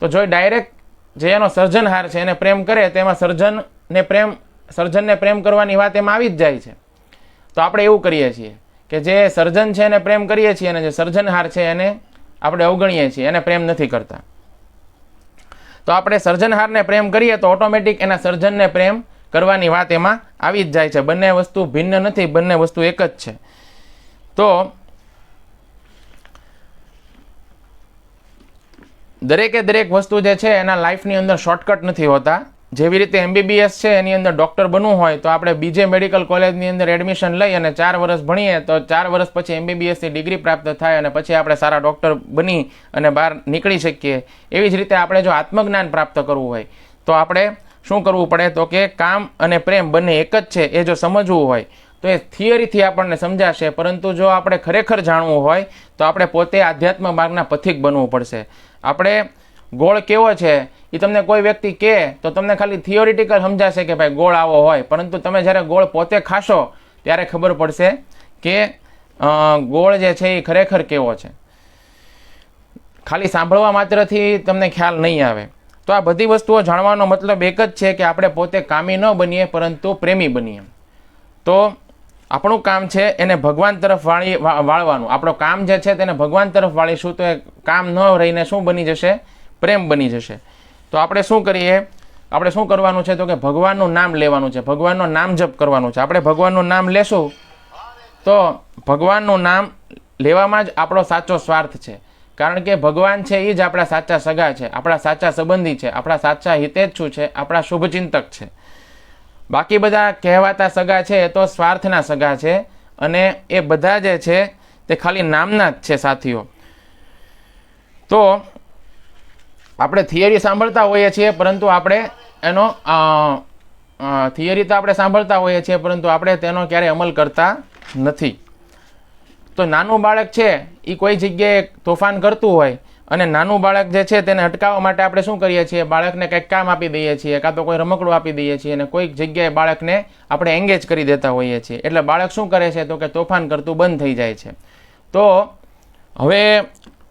તો જો ડાયરેક્ટ જે એનો સર્જનહાર છે એને પ્રેમ કરે, તેમાં સર્જનને પ્રેમ સર્જનને પ્રેમ કરવાની વાત એમાં આવી જ જાય છે. તો આપણે એવું કરીએ છીએ કે જે સર્જન છે એને પ્રેમ કરીએ છીએ અને જે સર્જનહાર છે એને આપણે અવગણીએ છીએ, એને પ્રેમ નથી કરતા. તો આપણે સર્જનહારને પ્રેમ કરીએ તો ઓટોમેટિક એના સર્જનને પ્રેમ કરવાની વાત એમાં આવી જ જાય છે. બંને વસ્તુ ભિન્ન નથી, બંને વસ્તુ એક જ છે. તો દરેકે દરેક વસ્તુ જે છે એના લાઈફની અંદર શોર્ટકટ નથી હોતા. જેવી રીતે MBBS છે એની અંદર ડૉક્ટર બનવું હોય તો આપણે બીજે મેડિકલ કોલેજની અંદર એડમિશન લઈ અને 4 વર્ષ ભણીએ તો 4 વર્ષ પછી MBBSની ડિગ્રી પ્રાપ્ત થાય અને પછી આપણે સારા ડૉક્ટર બની અને બહાર નીકળી શકીએ. એવી જ રીતે આપણે જો આત્મજ્ઞાન પ્રાપ્ત કરવું હોય તો આપણે શું કરવું પડે? તો કે કામ અને પ્રેમ બંને એક જ છે એ જો સમજવું હોય તો એ થિયરીથી આપણને સમજાશે, પરંતુ જો આપણે ખરેખર જાણવું હોય તો આપણે પોતે આધ્યાત્મ માર્ગના પથિક બનવું પડશે. આપણે ગોળ કેવો છે એ તમને કોઈ વ્યક્તિ કહે તો તમને ખાલી થિયોરિટિકલ સમજાશે કે ભાઈ ગોળ આવો હોય, પરંતુ તમે જ્યારે ગોળ પોતે ખાશો ત્યારે ખબર પડશે કે ગોળ જે છે એ ખરેખર કેવો છે. ખાલી સાંભળવા માત્રથી તમને ખ્યાલ નહીં આવે. તો આ બધી વસ્તુઓ જાણવાનો મતલબ એક જ છે કે આપણે પોતે કામી ન બનીએ પરંતુ પ્રેમી બનીએ. તો આપણું કામ છે એને ભગવાન તરફ વાળવાનું. આપણું કામ જે છે તેને ભગવાન તરફ વાળીશું તો એ કામ ન રહીને શું બની જશે? પ્રેમ બની જશે. તો આપણે શું કરીએ? આપણે શું કરવાનું છે? તો કે ભગવાનનું નામ લેવાનું છે, ભગવાનનું નામ જપ કરવાનું છે. આપણે ભગવાનનું નામ લેશું તો ભગવાનનું નામ લેવામાં જ આપણો સાચો સ્વાર્થ છે. કારણ કે ભગવાન છે એ જ આપણા સાચા સગા છે, આપણા સાચા સંબંધી છે, આપણા સાચા હિતેચ્છુ છે, આપણા શુભચિંતક છે. બાકી બધા કહેવાતા સગા છે એ તો સ્વાર્થના સગા છે અને એ બધા જે છે તે ખાલી નામના જ છે સાથીઓ. તો આપણે થિયરી સાંભળતા હોઈએ છીએ પરંતુ આપણે એનો થિયરી તો આપણે સાંભળતા હોઈએ છીએ પરંતુ આપણે તેનો ક્યારેય અમલ કરતા નથી. તો નાનું બાળક છે એ કોઈ જગ્યાએ તોફાન કરતું હોય અને નાનું બાળક જે છે તેને અટકાવવા માટે આપણે શું કરીએ છીએ? બાળકને કંઈક કામ આપી દઈએ છીએ, કાં તો કોઈ રમકડું આપી દઈએ છીએ અને કોઈક જગ્યાએ બાળકને આપણે એંગેજ કરી દેતા હોઈએ છીએ. એટલે બાળક શું કરે છે? તો કે તોફાન કરતું બંધ થઈ જાય છે. તો હવે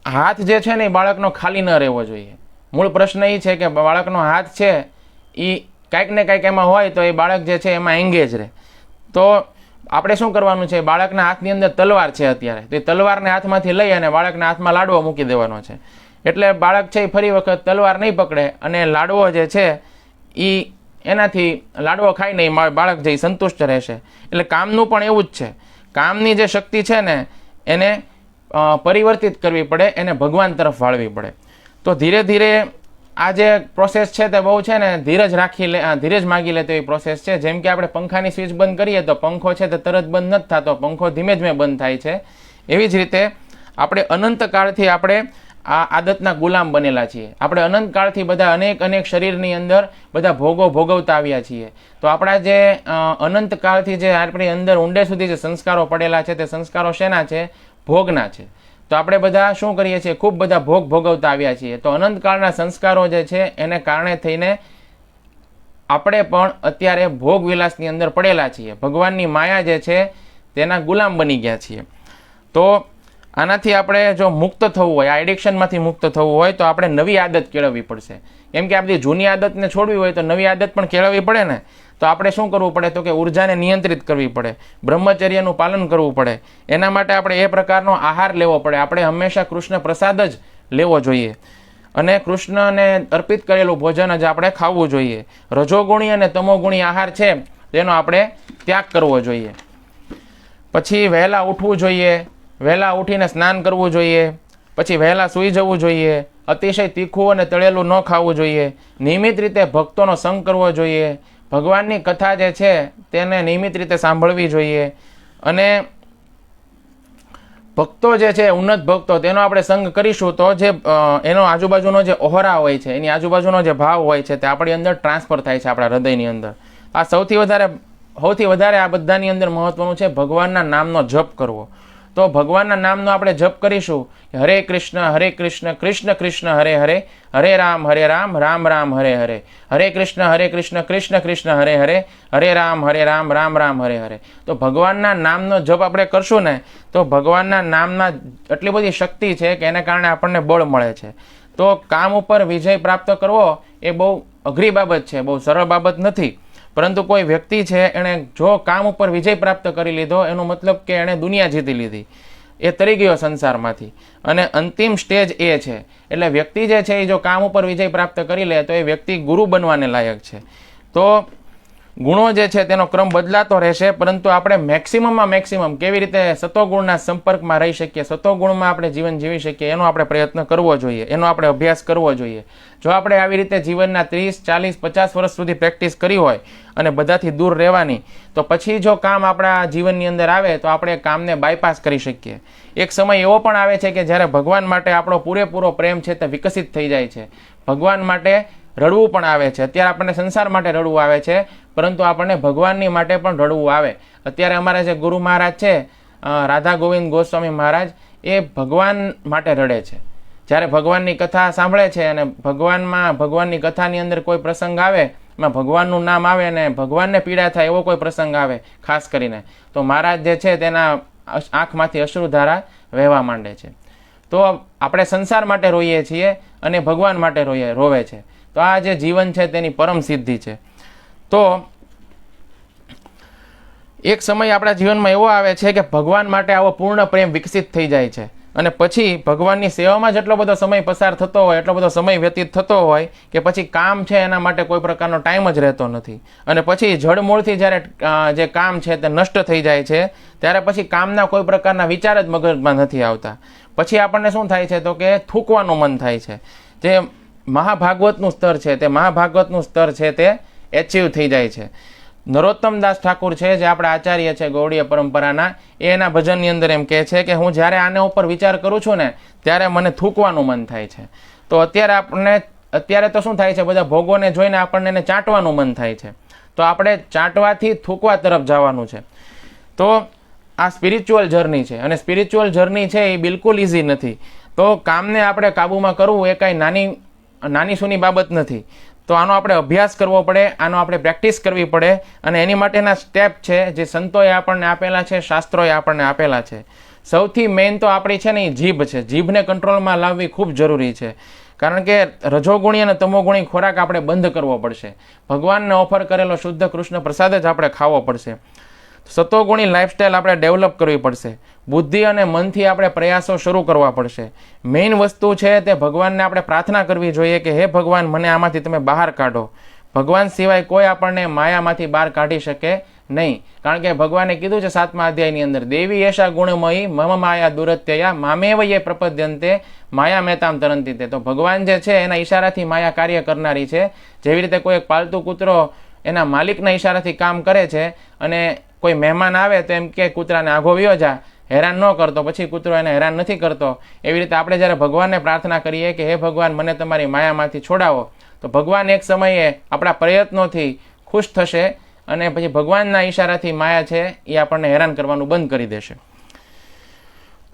હાથ જે છે ને એ બાળકનો ખાલી ન રહેવો જોઈએ. મૂળ પ્રશ્ન એ છે કે બાળકનો હાથ છે એ કાંઈક ને કાંઈક એમાં હોય તો એ બાળક જે છે એમાં એંગેજ રહે. તો આપણે શું કરવાનું છે? બાળકના હાથની અંદર તલવાર છે અત્યારે, તો એ તલવારને હાથમાંથી લઈ અને બાળકના હાથમાં લાડવો મૂકી દેવાનો છે. એટલે બાળક છે એ ફરી વખત તલવાર નહીં પકડે અને લાડવો જે છે એ એનાથી લાડવો ખાઈ નહીં બાળક જે સંતુષ્ટ રહેશે. એટલે કામનું પણ એવું જ છે. કામની જે શક્તિ છે ને એને પરિવર્તિત કરવી પડે, એને ભગવાન તરફ વાળવી પડે. તો ધીરે ધીરે આ જે પ્રોસેસ છે તે બહુ છે ને ધીરજ માગી લે તેવી પ્રોસેસ છે. જેમ કે આપણે પંખાની સ્વિચ બંધ કરીએ તો પંખો છે તે તરત બંધ નથી થતો, પંખો ધીમે ધીમે બંધ થાય છે. એવી જ રીતે આપણે અનંતકાળથી આપણે આ આદતના ગુલામ બનેલા છીએ. આપણે અનંતકાળથી બધા અનેક શરીરની અંદર બધા ભોગો ભોગવતા આવ્યા છીએ. તો આપણા જે અનંતકાળથી જે આપણી અંદર ઊંડે સુધી જે સંસ્કારો પડેલા છે તે સંસ્કારો શેના છે? ભોગના છે. તો આપણે બધા શું કરીએ છીએ? ખૂબ બધા ભોગ ભોગવતા આવ્યા છીએ. તો અનંતકાળના સંસ્કારો જે છે એને કારણે થઈને આપણે પણ અત્યારે ભોગ વિલાસની અંદર પડેલા છીએ. ભગવાનની માયા જે છે તેના ગુલામ બની ગયા છીએ. તો આનાથી આપણે જો મુક્ત થવું હોય, આ એડિક્શનમાંથી મુક્ત થવું હોય તો આપણે નવી આદત કેળવવી પડશે. કેમ કે આ બધી જૂની આદતને છોડવી હોય તો નવી આદત પણ કેળવવી પડે ને. તો આપણે શું કરવું પડે? તો કે ઉર્જાને નિયંત્રિત કરવી પડે, બ્રહ્મચર્યનું પાલન કરવું પડે. એના માટે આપણે એ પ્રકારનો આહાર લેવો પડે. આપણે હંમેશા કૃષ્ણ પ્રસાદ જ લેવો જોઈએ અને કૃષ્ણને અર્પિત કરેલું ભોજન જ આપણે ખાવું જોઈએ. રજોગુણી અને તમોગુણી આહાર છે તેનો આપણે ત્યાગ કરવો જોઈએ. પછી વહેલા ઉઠવું જોઈએ, વહેલા ઉઠીને સ્નાન કરવું જોઈએ, પછી વહેલા સૂઈ જવું જોઈએ, અતિશય તીખું અને તળેલું ન ખાવું જોઈએ, નિયમિત રીતે ભક્તોનો સંગ કરવો જોઈએ, ભગવાનની કથા જે છે તેને નિયમિત રીતે સાંભળવી જોઈએ અને ભક્તો જે છે ઉન્નત ભક્તો તેનો આપણે સંગ કરીશું તો જે એનો આજુબાજુનો જે ઓહરા હોય છે, એની આજુબાજુનો જે ભાવ હોય છે તે આપણી અંદર ટ્રાન્સફર થાય છે આપણા હૃદયની અંદર. આ સૌથી વધારે આ બધાની અંદર મહત્વનું છે ભગવાનના નામનો જપ કરવો. તો ભગવાનના નામનો આપણે જપ કરીશું, હરે કૃષ્ણ કૃષ્ણ કૃષ્ણ હરે હરે, હરે રામ રામ રામ હરે હરે, હરે કૃષ્ણ કૃષ્ણ કૃષ્ણ હરે હરે, હરે રામ રામ રામ હરે હરે. તો ભગવાનના નામનો જપ આપણે કરશું ને તો ભગવાનના નામના એટલી બધી શક્તિ છે કે એને કારણે આપણને બળ મળે છે. તો કામ ઉપર વિજય પ્રાપ્ત કરવો એ બહુ અઘરી બાબત છે, બહુ સરળ બાબત નથી. પરંતુ કોઈ વ્યક્તિ છે એણે જો કામ ઉપર વિજય પ્રાપ્ત કરી લીધો એનો મતલબ કે એણે દુનિયા જીતી લીધી, એ તરી ગયો સંસારમાંથી, અને અંતિમ સ્ટેજ એ છે. એટલે વ્યક્તિ જે છે એ જો કામ ઉપર વિજય પ્રાપ્ત કરી લે તો એ વ્યક્તિ ગુરુ બનવાને લાયક છે. તો ગુણો જે છે તેનો ક્રમ બદલાતો રહેશે, પરંતુ આપણે મેક્સિમમમાં મેક્સિમમ કેવી રીતે સતોગુણના સંપર્કમાં રહી શકીએ, સતોગુણમાં આપણે જીવન જીવી શકીએ એનો આપણે પ્રયત્ન કરવો જોઈએ, એનો આપણે અભ્યાસ કરવો જોઈએ. જો આપણે આવી રીતે જીવનના 30, 40, 50 વર્ષ સુધી પ્રેક્ટિસ કરી હોય અને બધાથી દૂર રહેવાની, તો પછી જો કામ આપણા જીવનની અંદર આવે તો આપણે કામને બાયપાસ કરી શકીએ. એક સમય એવો પણ આવે છે કે જ્યારે ભગવાન માટે આપણો પૂરેપૂરો પ્રેમ છે તે વિકસિત થઈ જાય છે. ભગવાન માટે રડવું પણ આવે છે. અત્યારે આપણને સંસાર માટે રડવું આવે છે, પરંતુ આપણને ભગવાનની માટે પણ રડવું આવે. અત્યારે અમારા જે ગુરુ મહારાજ છે, રાધા ગોવિંદ ગોસ્વામી મહારાજ, એ ભગવાન માટે રડે છે. જ્યારે ભગવાનની કથા સાંભળે છે અને ભગવાનની કથાની અંદર કોઈ પ્રસંગ આવે, એમાં ભગવાનનું નામ આવે અને ભગવાનને પીડા થાય એવો કોઈ પ્રસંગ આવે ખાસ કરીને, તો મહારાજ જે છે તેના આંખમાંથી અશ્રુધારા વહેવા માંડે છે. તો આપણે સંસાર માટે રોઈએ છીએ અને ભગવાન માટે રોવે છે. તો આ જે જીવન છે તેની પરમ સિદ્ધિ છે. તો એક સમય આપણા જીવનમાં એવો આવે છે કે ભગવાન માટે આવો પૂર્ણ પ્રેમ વિકસિત થઈ જાય છે, અને પછી ભગવાનની સેવામાં જેટલો બધો સમય પસાર થતો હોય, એટલો બધો સમય વ્યતીત થતો હોય કે પછી કામ છે એના માટે કોઈ પ્રકારનો ટાઈમ જ રહેતો નથી. અને પછી જડમૂળથી જ્યારે જે કામ છે તે નષ્ટ થઈ જાય છે, ત્યારે પછી કામના કોઈ પ્રકારના વિચાર જ મગજમાં નથી આવતા. પછી આપણને શું થાય છે તો કે થૂકવાનું મન થાય છે. જે મહાભાગવતનું સ્તર છે તે એચીવ થઈ જાય છે. નરોત્તમ દાસ ઠાકુર છે, જે આપણા આચાર્ય છે ગૌડીય પરંપરાના, એ એના ભજનની અંદર એમ કહે છે કે હું જ્યારે આના ઉપર વિચાર કરું છું ને ત્યારે મને થૂકવાનું મન થાય છે. તો અત્યારે તો શું થાય છે, બધા ભોગોને જોઈને આપણને એને ચાટવાનું મન થાય છે. તો આપણે ચાટવાથી થૂકવા તરફ જવાનું છે. તો આ સ્પિરિચ્યુઅલ જર્ની છે, અને સ્પિરિચ્યુઅલ જર્ની છે એ બિલકુલ ઇઝી નથી. તો કામને આપણે કાબૂમાં કરવું એ કાંઈ નાની સૂની બાબત નથી. તો આનો આપણે અભ્યાસ કરવો પડે, આનો આપણે પ્રેક્ટિસ કરવી પડે, અને એની માટેના સ્ટેપ છે જે સંતોએ આપણને આપેલા છે, શાસ્ત્રોએ આપણને આપેલા છે. સૌથી મેઇન તો આપણી છે ને એ જીભ છે. જીભને કંટ્રોલમાં લાવવી ખૂબ જરૂરી છે, કારણ કે રજોગુણી અને તમોગુણી ખોરાક આપણે બંધ કરવો પડશે. ભગવાનને ઓફર કરેલો શુદ્ધ કૃષ્ણ પ્રસાદ જ આપણે ખાવો પડશે. સતોગુણી લાઈફસ્ટાઈલ આપણે ડેવલપ કરવી પડશે. બુદ્ધિ અને મનથી આપણે પ્રયાસો શરૂ કરવા પડશે. મેઇન વસ્તુ છે તે ભગવાનને આપણે પ્રાર્થના કરવી જોઈએ કે હે ભગવાન, મને આમાંથી તમે બહાર કાઢો. ભગવાન સિવાય કોઈ આપણને માયામાંથી બહાર કાઢી શકે નહીં, કારણ કે ભગવાને કીધું છે 7મા અધ્યાયની અંદર, દેવી એશા ગુણમયી મમ માયા દુરત્યયા મામેવ યે પ્રપદ્યંતે માયા મહેતામ તરંતી તે. તો ભગવાન જે છે એના ઈશારાથી માયા કાર્ય કરનારી છે. જેવી રીતે કોઈ એક પાલતુ કૂતરો એના માલિકના ઈશારાથી કામ કરે છે, અને કોઈ મહેમાન આવે તો એમ કે કૂતરાને આઘો વ્યો જા, હેરાન ન કરતો, પછી કૂતરો એને હેરાન નથી કરતો. એવી રીતે આપણે જ્યારે ભગવાનને પ્રાર્થના કરીએ કે હે ભગવાન, મને તમારી માયામાંથી છોડાવો, તો ભગવાન એક સમયે આપણા પ્રયત્નોથી ખુશ થશે, અને પછી ભગવાનના ઈશારાથી માયા છે એ આપણને હેરાન કરવાનું બંધ કરી દેશે.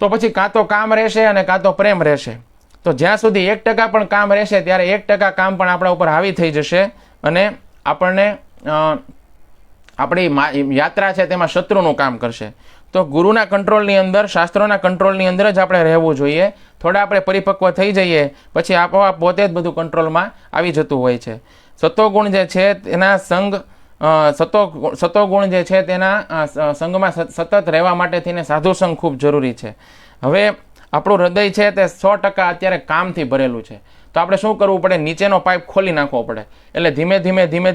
તો પછી કાં તો કામ રહેશે અને કાં તો પ્રેમ રહેશે. તો જ્યાં સુધી 1% પણ કામ રહેશે ત્યારે 1% કામ પણ આપણા ઉપર હાવી થઈ જશે, અને આપણને આપણી યાત્રા છે તેમાં શત્રુનું કામ કરશે. તો ગુરુના કંટ્રોલની અંદર, શાસ્ત્રોના કંટ્રોલની અંદર જ આપણે રહેવું જોઈએ. થોડા આપણે પરિપક્વ થઈ જઈએ પછી આપોઆપ પોતે જ બધું કંટ્રોલમાં આવી જતું હોય છે. સતોગુણ જે છે તેના સતોગુણ જે છે તેના સંગમાં સતત રહેવા માટે થઈને સાધુ સંગ ખૂબ જરૂરી છે. હવે આપણું હૃદય છે તે 100% અત્યારે કામથી ભરેલું છે. તો આપણે શું કરવું પડે, નીચેનો પાઇપ ખોલી નાખવો પડે, એટલે ધીમે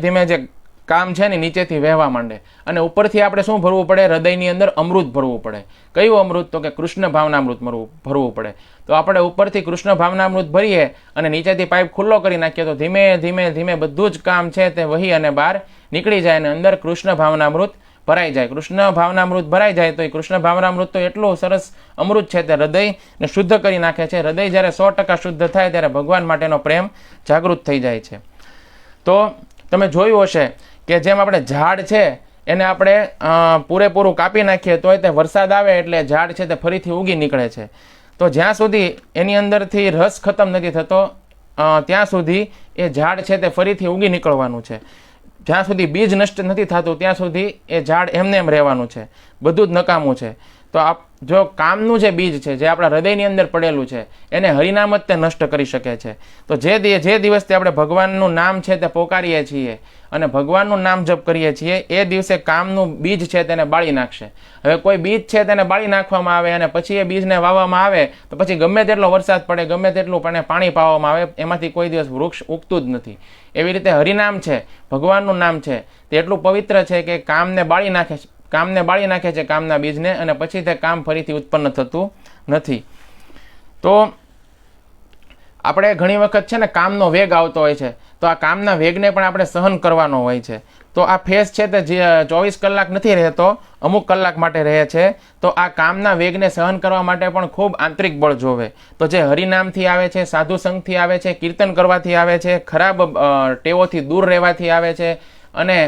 ધીમે જે કામ છે ને નીચેથી વહેવા માંડે, અને ઉપરથી આપણે શું ભરવું પડે, હૃદયની અંદર અમૃત ભરવું પડે. કયું અમૃત? તો કે કૃષ્ણ ભાવનામૃત ભરવું પડે. તો આપણે ઉપરથી કૃષ્ણ ભાવનામૃત ભરીએ અને નીચેથી પાઇપ ખુલ્લો કરી નાખીએ તો ધીમે બધું જ કામ છે તે વહી અને બહાર નીકળી જાય, અને અંદર કૃષ્ણ ભાવનામૃત ભરાઈ જાય. કૃષ્ણ ભાવનામૃત ભરાઈ જાય તો એ કૃષ્ણ ભાવનામૃત તો એટલું સરસ અમૃત છે તે હૃદયને શુદ્ધ કરી નાખે છે. હૃદય જ્યારે 100% શુદ્ધ થાય ત્યારે ભગવાન માટેનો પ્રેમ જાગૃત થઈ જાય છે. તો તમે જોયું હશે કે જેમ આપણે ઝાડ છે એને આપણે પૂરેપૂરું કાપી નાખીએ તોય તે વરસાદ આવે એટલે ઝાડ છે તે ફરીથી ઉગી નીકળે છે. તો જ્યાં સુધી એની અંદરથી રસ ખતમ નથી થતો ત્યાં સુધી એ ઝાડ છે તે ફરીથી ઉગી નીકળવાનું છે. જ્યાં સુધી બીજ નષ્ટ નથી થતું ત્યાં સુધી એ ઝાડ એમને એમ રહેવાનું છે. બધું જ નકામું છે. તો જો કામનું જે બીજ છે, જે આપણા હૃદયની અંદર પડેલું છે, એને હરિનામ જ તે નષ્ટ કરી શકે છે. તો જે દિવસથી આપણે ભગવાનનું નામ છે તે પોકારીએ છીએ અને ભગવાનનું નામ જપ કરીએ છીએ, એ દિવસે કામનું બીજ છે તેને બાળી નાખશે. હવે કોઈ બીજ છે તેને બાળી નાખવામાં આવે અને પછી એ બીજને વાવવામાં આવે તો પછી ગમે તેટલો વરસાદ પડે, ગમે તેટલું પાણી પાવામાં આવે, એમાંથી કોઈ દિવસ વૃક્ષ ઉગતું જ નથી. એવી રીતે હરિનામ છે, ભગવાનનું નામ છે, તે એટલું પવિત્ર છે કે કામને બાળી નાખે છે, કામના બીજને, અને પછી તે કામ ફરીથી ઉત્પન્ન થતું નથી. તો આપણે ઘણી વખત છે ને કામનો વેગ આવતો હોય છે, તો આ કામના વેગને પણ આપણે સહન કરવાનો હોય છે. તો આ ફેસ છે તે 24 કલાક નથી રહેતો, અમુક કલાક માટે રહે છે. તો આ કામના વેગને સહન કરવા માટે પણ ખૂબ આંતરિક બળ જોવે. તો જે હરિનામથી આવે છે, સાધુ સંઘથી આવે છે, કીર્તન કરવાથી આવે છે, ખરાબ ટેવોથી દૂર રહેવાથી આવે છે, અને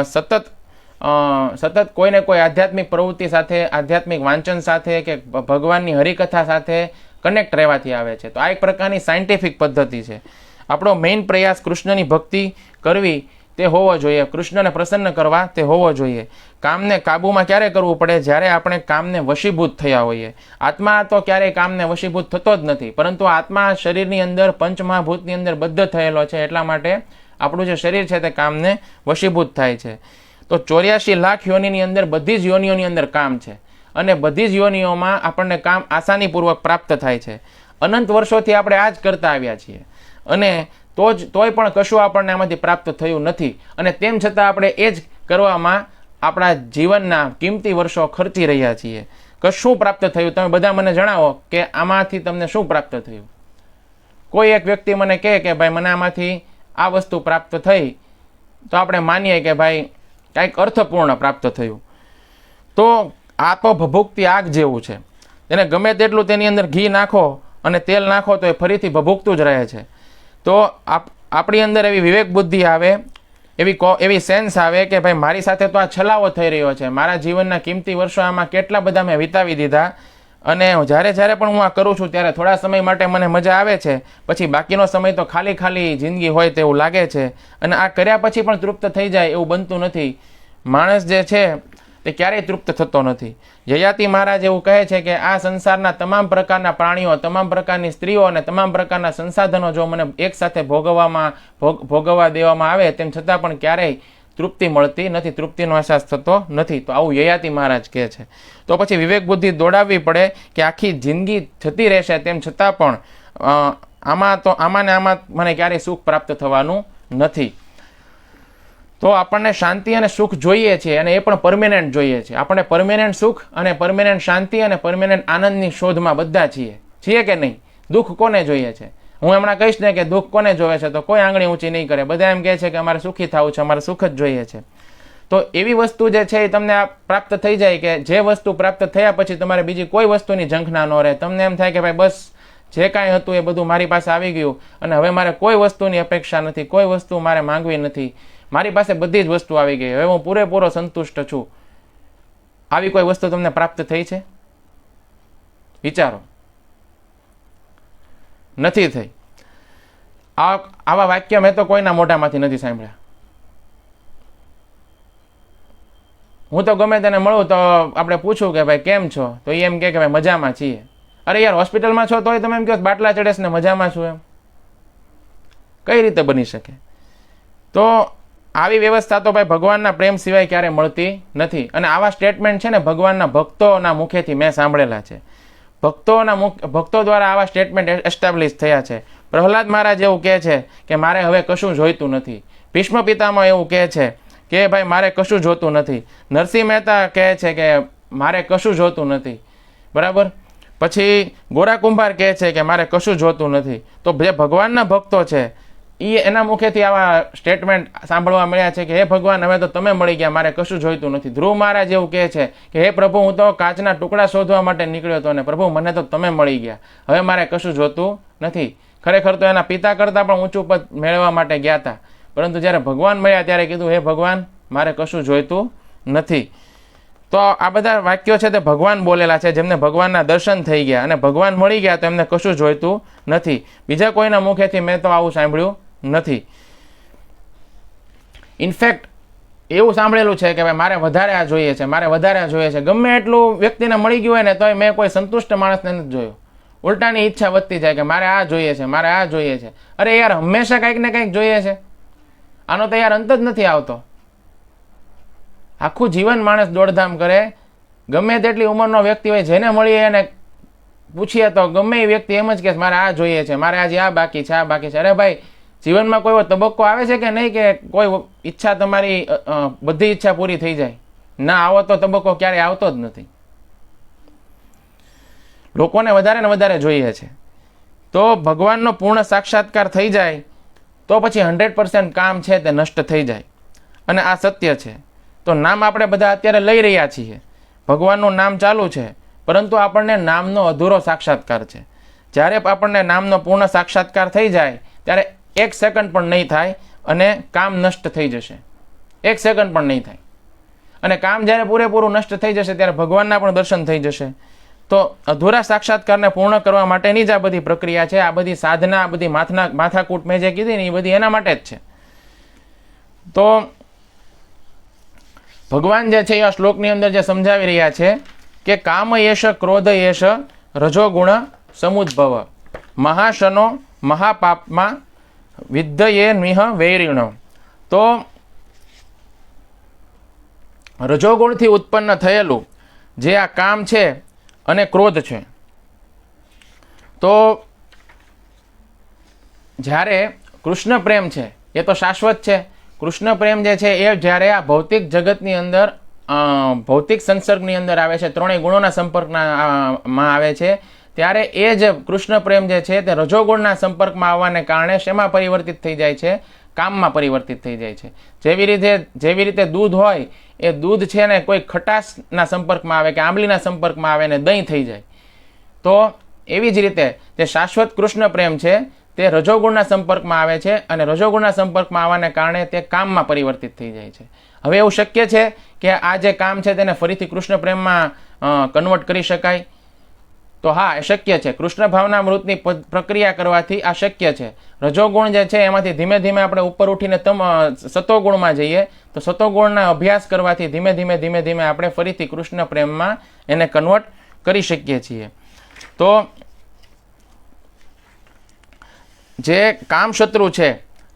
સતત કોઈને કોઈ આધ્યાત્મિક પ્રવૃત્તિ સાથે, આધ્યાત્મિક વાંચન સાથે કે ભગવાનની હરિકથા સાથે કનેક્ટ રહેવાથી આવે છે. તો આ એક પ્રકારની સાયન્ટિફિક પદ્ધતિ છે. આપણો મેઇન પ્રયાસ કૃષ્ણની ભક્તિ કરવી તે હોવો જોઈએ, કૃષ્ણને પ્રસન્ન કરવા તે હોવો જોઈએ. કામને કાબૂમાં ક્યારે કરવું પડે? જ્યારે આપણે કામને વશીભૂત થયા હોઈએ. આત્મા તો ક્યારેય કામને વશીભૂત થતો જ નથી, પરંતુ આત્મા શરીરની અંદર, પંચમહાભૂતની અંદર બદ્ધ થયેલો છે, એટલા માટે આપણું જે શરીર છે તે કામને વશીભૂત થાય છે. તો 84 લાખ યોનિની અંદર બધી જ યોનિઓની અંદર કામ છે, અને બધી જ યોનિઓમાં આપણને કામ આસાનીપૂર્વક પ્રાપ્ત થાય છે. અનંત વર્ષોથી આપણે આ જ કરતા આવ્યા છીએ, અને તોય પણ કશું આપણને આમાંથી પ્રાપ્ત થયું નથી, અને તેમ છતાં આપણે એ જ કરવામાં આપણા જીવનના કિંમતી વર્ષો ખર્ચી રહ્યા છીએ. કશું પ્રાપ્ત થયું? તમે બધા મને જણાવો કે આમાંથી તમને શું પ્રાપ્ત થયું. કોઈ એક વ્યક્તિ મને કહે કે ભાઈ મને આમાંથી આ વસ્તુ પ્રાપ્ત થઈ, તો આપણે માનીએ કે ભાઈ કંઈક અર્થપૂર્ણ પ્રાપ્ત થયું. તો આ તો ભભૂકતી આગ જેવું છે, એને ગમે તેટલું તેની અંદર ઘી નાખો અને તેલ નાખો તો એ ફરીથી ભભૂકતું જ રહે છે. તો આપણી અંદર એવી વિવેક બુદ્ધિ આવે, એવી સેન્સ આવે કે ભાઈ મારી સાથે તો આ છલાવો થઈ રહ્યો છે, મારા જીવનના કિંમતી વર્ષો આમાં કેટલા બધા મેં વિતાવી દીધા, અને જ્યારે પણ હું આ કરું છું ત્યારે થોડા સમય માટે મને મજા આવે છે, પછી બાકીનો સમય તો ખાલી જિંદગી હોય તેવું લાગે છે, અને આ કર્યા પછી પણ તૃપ્ત થઈ જાય એવું બનતું નથી. માણસ જે છે તે ક્યારેય તૃપ્ત થતો નથી. જયાતિ મહારાજ એવું કહે છે કે આ સંસારના તમામ પ્રકારના પ્રાણીઓ, તમામ પ્રકારની સ્ત્રીઓ અને તમામ પ્રકારના સંસાધનો જો મને એકસાથે ભોગવવા દેવામાં આવે, તેમ છતાં પણ ક્યારેય તૃપ્તિ મળતી નથી, તૃપ્તિનો અહેસાસ થતો નથી. તો આવું યયાતિ મહારાજ કહે છે. તો પછી વિવેક બુદ્ધિ દોડાવવી પડે કે આખી જિંદગી જતી રહેશે, તેમ છતાં પણ આમાં મને ક્યારેય સુખ પ્રાપ્ત થવાનું નથી. તો આપણને શાંતિ અને સુખ જોઈએ છે, અને એ પણ પરમેનન્ટ જોઈએ છે. આપણે પરમેનન્ટ સુખ અને પરમેનન્ટ શાંતિ અને પરમેનન્ટ આનંદની શોધમાં બધા છીએ કે નહીં? દુઃખ કોને જોઈએ છે? હું હમણાં કહીશ ને કે દુઃખ કોને જોવે છે, તો કોઈ આંગળી ઊંચી નહીં કરે. બધા એમ કહે છે કે અમારે સુખી થવું છે, અમારે સુખ જ જોઈએ છે. તો એવી વસ્તુ જે છે એ તમને પ્રાપ્ત થઈ જાય કે જે વસ્તુ પ્રાપ્ત થયા પછી તમારે બીજી કોઈ વસ્તુની ઝંખના ન રહે. તમને એમ થાય કે ભાઈ બસ જે કાંઈ હતું એ બધું મારી પાસે આવી ગયું, અને હવે મારે કોઈ વસ્તુની અપેક્ષા નથી, કોઈ વસ્તુ મારે માંગવી નથી, મારી પાસે બધી જ વસ્તુ આવી ગઈ, હવે હું પૂરેપૂરો સંતુષ્ટ છું. આવી કોઈ વસ્તુ તમને પ્રાપ્ત થઈ છે? વિચારો. નથી થઈ. આવા વાક્ય મેં તો કોઈના મોઢામાંથી નથી સાંભળ્યા. હું તો ગમે તેને મળું તો આપણે પૂછું કે ભાઈ કેમ છો, તો એ એમ કે ભાઈ મજામાં છીએ. અરે યાર, હોસ્પિટલમાં છો તોય તમે એમ કહો બાટલા ચડેશ ને મજામાં છું, એમ કઈ રીતે બની શકે? તો આવી વ્યવસ્થા તો ભાઈ ભગવાનના પ્રેમ સિવાય ક્યારે મળતી નથી. અને આવા સ્ટેટમેન્ટ છે ને ભગવાનના ભક્તોના મુખેથી મેં સાંભળેલા છે. ભક્તો દ્વારા આવા સ્ટેટમેન્ટ એસ્ટાબ્લિશ થયા છે. પ્રહલાદ મહારાજ એવું કહે છે કે મારે હવે કશું જોઈતું નથી. ભીષ્મ પિતામહ એવું કહે છે કે ભાઈ મારે કશું જોતું નથી. નરસિંહ મહેતા કહે છે કે મારે કશું જોતું નથી. બરાબર. પછી ગોરા કુંભાર કહે છે કે મારે કશું જોતું નથી. તો જે ભગવાનના ભક્તો છે એના મુખેથી આવા સ્ટેટમેન્ટ સાંભળવા મળ્યા છે કે હે ભગવાન, હવે તો તમે મળી ગયા, મારે કશું જોઈતું નથી. ધ્રુવ મહારાજ એવું કહે છે કે હે પ્રભુ, હું તો કાચના ટુકડા શોધવા માટે નીકળ્યો હતો, અને પ્રભુ મને તો તમે મળી ગયા, હવે મારે કશું જોતું નથી. ખરેખર તો એના પિતા કરતાં પણ ઊંચું પદ મેળવવા માટે ગયા હતા, પરંતુ જ્યારે ભગવાન મળ્યા ત્યારે કીધું હે ભગવાન, મારે કશું જોઈતું નથી. તો આ બધા વાક્યો છે તે ભગવાન બોલેલા છે, જેમને ભગવાનના દર્શન થઈ ગયા અને ભગવાન મળી ગયા તો એમને કશું જોઈતું નથી. બીજા કોઈના મુખેથી મેં તો આવું સાંભળ્યું નથી. ઇનફેક્ટ એવું સાંભળેલું છે કે ભાઈ મારે વધારે આ જોઈએ છે, મારે વધારે આ જોઈએ છે. ગમે એટલું વ્યક્તિને મળી ગયું હોય ને તોય મેં કોઈ સંતુષ્ટ માણસને નથી જોયો. ઉલટાની ઈચ્છા વધતી જાય કે મારે આ જોઈએ છે, મારે આ જોઈએ છે. અરે યાર, હંમેશા કંઈક ને કંઈક જોઈએ છે. આનો તો યાર અંત જ નથી આવતો. આખું જીવન માણસ દોડધામ કરે. ગમે તેટલી ઉંમરનો વ્યક્તિ હોય, જેને મળીએ એને પૂછીએ તો ગમે એ વ્યક્તિ એમ જ કે મારે આ જોઈએ છે, મારે આજે આ બાકી છે, આ બાકી છે. અરે ભાઈ, જીવનમાં કોઈ એવો તબક્કો આવે છે કે નહીં કે કોઈ ઈચ્છા તમારી બધી ઈચ્છા પૂરી થઈ જાય? ના, આવો તો તબક્કો ક્યારેય આવતો જ નથી. લોકોને વધારે ને વધારે જોઈએ છે. તો ભગવાનનો પૂર્ણ સાક્ષાત્કાર થઈ જાય તો પછી 100% કામ છે તે નષ્ટ થઈ જાય. અને આ સત્ય છે. તો નામ આપણે બધા અત્યારે લઈ રહ્યા છીએ, ભગવાનનું નામ ચાલુ છે, પરંતુ આપણને નામનો અધૂરો સાક્ષાત્કાર છે. જ્યારે આપણને નામનો પૂર્ણ સાક્ષાત્કાર થઈ જાય ત્યારે 1 સેકન્ડ પણ નહીં થાય અને કામ નષ્ટ થઈ જશે. 1 સેકન્ડ પણ નહીં થાય. અને કામ જ્યારે પૂરેપૂરું નષ્ટ થઈ જશે ત્યારે ભગવાનના પણ દર્શન થઈ જશે. તો અધૂરા સાક્ષાત્કારને પૂર્ણ કરવા માટેની જ આ બધી પ્રક્રિયા છે. આ બધી સાધના, આ બધી માથાકૂટ મેં જે કીધી ને એ બધી એના માટે જ છે. તો ભગવાન જે છે એ આ શ્લોકની અંદર જે સમજાવી રહ્યા છે કે કામ યેશ ક્રોધ યેશ રજોગુણ સમુદ્ભવ મહાશનો મહાપાપમાં વિદ્યયે નિહ વૈરીણો. તો રજોગુણથી ઉત્પન્ન થયેલું જે આ કામ છે અને ક્રોધ છે, તો જ્યારે કૃષ્ણ પ્રેમ છે એ તો શાશ્વત છે. કૃષ્ણ પ્રેમ જે છે એ જ્યારે આ ભૌતિક જગતની અંદર, ભૌતિક સંસર્ગની અંદર આવે છે, ત્રણેય ગુણોના સંપર્કમાં આવે છે, ત્યારે એ જ કૃષ્ણ પ્રેમ જે છે તે રજોગુણના સંપર્કમાં આવવાને કારણે શેમાં પરિવર્તિત થઈ જાય છે? કામમાં પરિવર્તિત થઈ જાય છે. જેવી રીતે દૂધ હોય, એ દૂધ છે ને કોઈ ખટાશના સંપર્કમાં આવે કે આંબલીના સંપર્કમાં આવે ને દહીં થઈ જાય. તો એવી જ રીતે જે શાશ્વત કૃષ્ણ પ્રેમ છે તે રજોગુણના સંપર્કમાં આવે છે અને રજોગુણના સંપર્કમાં આવવાને કારણે તે કામમાં પરિવર્તિત થઈ જાય છે. હવે એવું શક્ય છે કે આ જે કામ છે તેને ફરીથી કૃષ્ણ પ્રેમમાં કન્વર્ટ કરી શકાય? તો હા, એ શક્ય છે. કૃષ્ણ ભાવના મૃતની પ્રક્રિયા કરવાથી આ શક્ય છે. રજોગુણ જે છે એમાંથી ધીમે ધીમે આપણે ઉપર ઉઠીને સતોગુણમાં જઈએ તો સતોગુણના અભ્યાસ કરવાથી ધીમે ધીમે આપણે ફરીથી કૃષ્ણ પ્રેમમાં એને કન્વર્ટ કરી શકીએ છીએ. તો જે કામ શત્રુ છે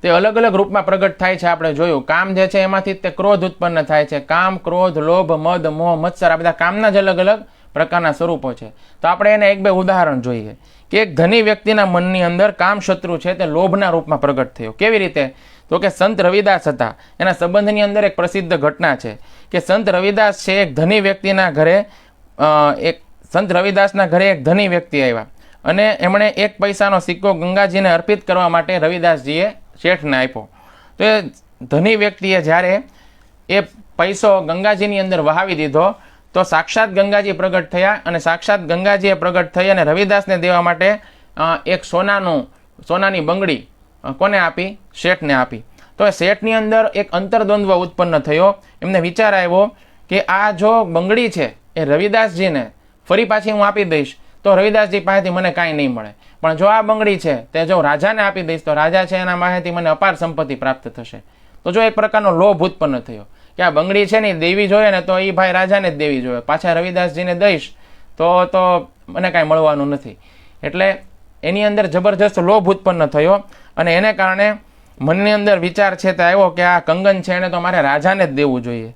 તે અલગ અલગ રૂપમાં પ્રગટ થાય છે. આપણે જોયું, કામ જે છે એમાંથી તે ક્રોધ ઉત્પન્ન થાય છે. કામ, ક્રોધ, લોભ, મદ, મોહ, મત્સર, આ બધા કામના જ અલગ અલગ પ્રકારના સ્વરૂપો છે. તો આપણે એને 1-2 ઉદાહરણ જોઈએ કે એક ધની વ્યક્તિના મનની અંદર કામ શત્રુ છે તે લોભના રૂપમાં પ્રગટ થયો. કેવી રીતે? તો કે સંત રવિદાસ હતા, એના સંબંધની અંદર એક પ્રસિદ્ધ ઘટના છે કે સંત રવિદાસ છે એક ધની વ્યક્તિના ઘરે, સંત રવિદાસના ઘરે એક ધની વ્યક્તિ આવ્યા અને એમણે 1 પૈસાનો સિક્કો ગંગાજીને અર્પિત કરવા માટે રવિદાસજીએ શેઠને આપ્યો. તો એ ધની વ્યક્તિએ જ્યારે એ પૈસો ગંગાજીની અંદર વહાવી દીધો તો સાક્ષાત ગંગાજી પ્રગટ થયા અને સાક્ષાત ગંગાજીએ પ્રગટ થઈ અને રવિદાસને દેવા માટે એક સોનાની બંગડી કોને આપી? શેઠને આપી. તો એ શેઠની અંદર એક અંતર્દ્વંદ્વ ઉત્પન્ન થયો. એમને વિચાર આવ્યો કે આ જો બંગડી છે એ રવિદાસજીને ફરી પાછી હું આપી દઈશ તો રવિદાસજી પાસેથી મને કાંઈ નહીં મળે, પણ જો આ બંગડી છે તે જો રાજાને આપી દઈશ તો રાજા છે એના પાસેથી મને અપાર સંપત્તિ પ્રાપ્ત થશે. તો જો એક પ્રકારનો લોભ ઉત્પન્ન થયો કે આ બંગડી છે ને દેવી જોઈએ ને તો એ ભાઈ રાજાને જ દેવી જોઈએ, પાછા રવિદાસજીને દઈશ તો મને કાંઈ મળવાનું નથી. એટલે એની અંદર જબરજસ્ત લોભ ઉત્પન્ન થયો અને એને કારણે મનની અંદર વિચાર છે તે આવ્યો કે આ કંગન છે એને તો મારે રાજાને જ દેવું જોઈએ.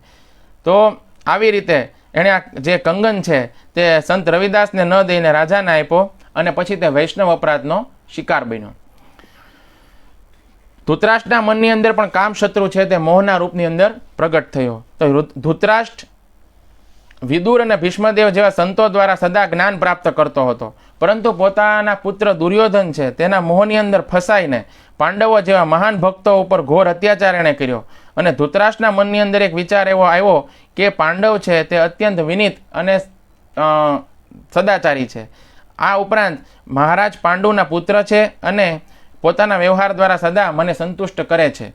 તો આવી રીતે એણે આ જે કંગન છે તે સંત રવિદાસને ન દઈને રાજાને આપ્યો અને પછી તે વૈષ્ણવ અપરાધનો શિકાર બન્યો. ધૃતરાષ્ટ્રના મનની અંદર પણ કામ શત્રુ છે તે મોહના રૂપની અંદર પ્રગટ થયો. તો ધૃતરાષ્ટ્ર વિદુર અને ભીષ્મદેવ જેવા સંતો દ્વારા સદા જ્ઞાન પ્રાપ્ત કરતો હતો, પરંતુ પોતાના પુત્ર દુર્યોધન છે તેના મોહની અંદર ફસાઈને પાંડવો જેવા મહાન ભક્તો ઉપર ઘોર અત્યાચાર એણે કર્યો. અને ધૃતરાષ્ટ્રના મનની અંદર એક વિચાર એવો આવ્યો કે પાંડવ છે તે અત્યંત વિનીત અને સદાચારી છે. આ ઉપરાંત મહારાજ પાંડુના પુત્ર છે અને પોતાના વ્યવહાર દ્વારા સદા મને સંતુષ્ટ કરે છે.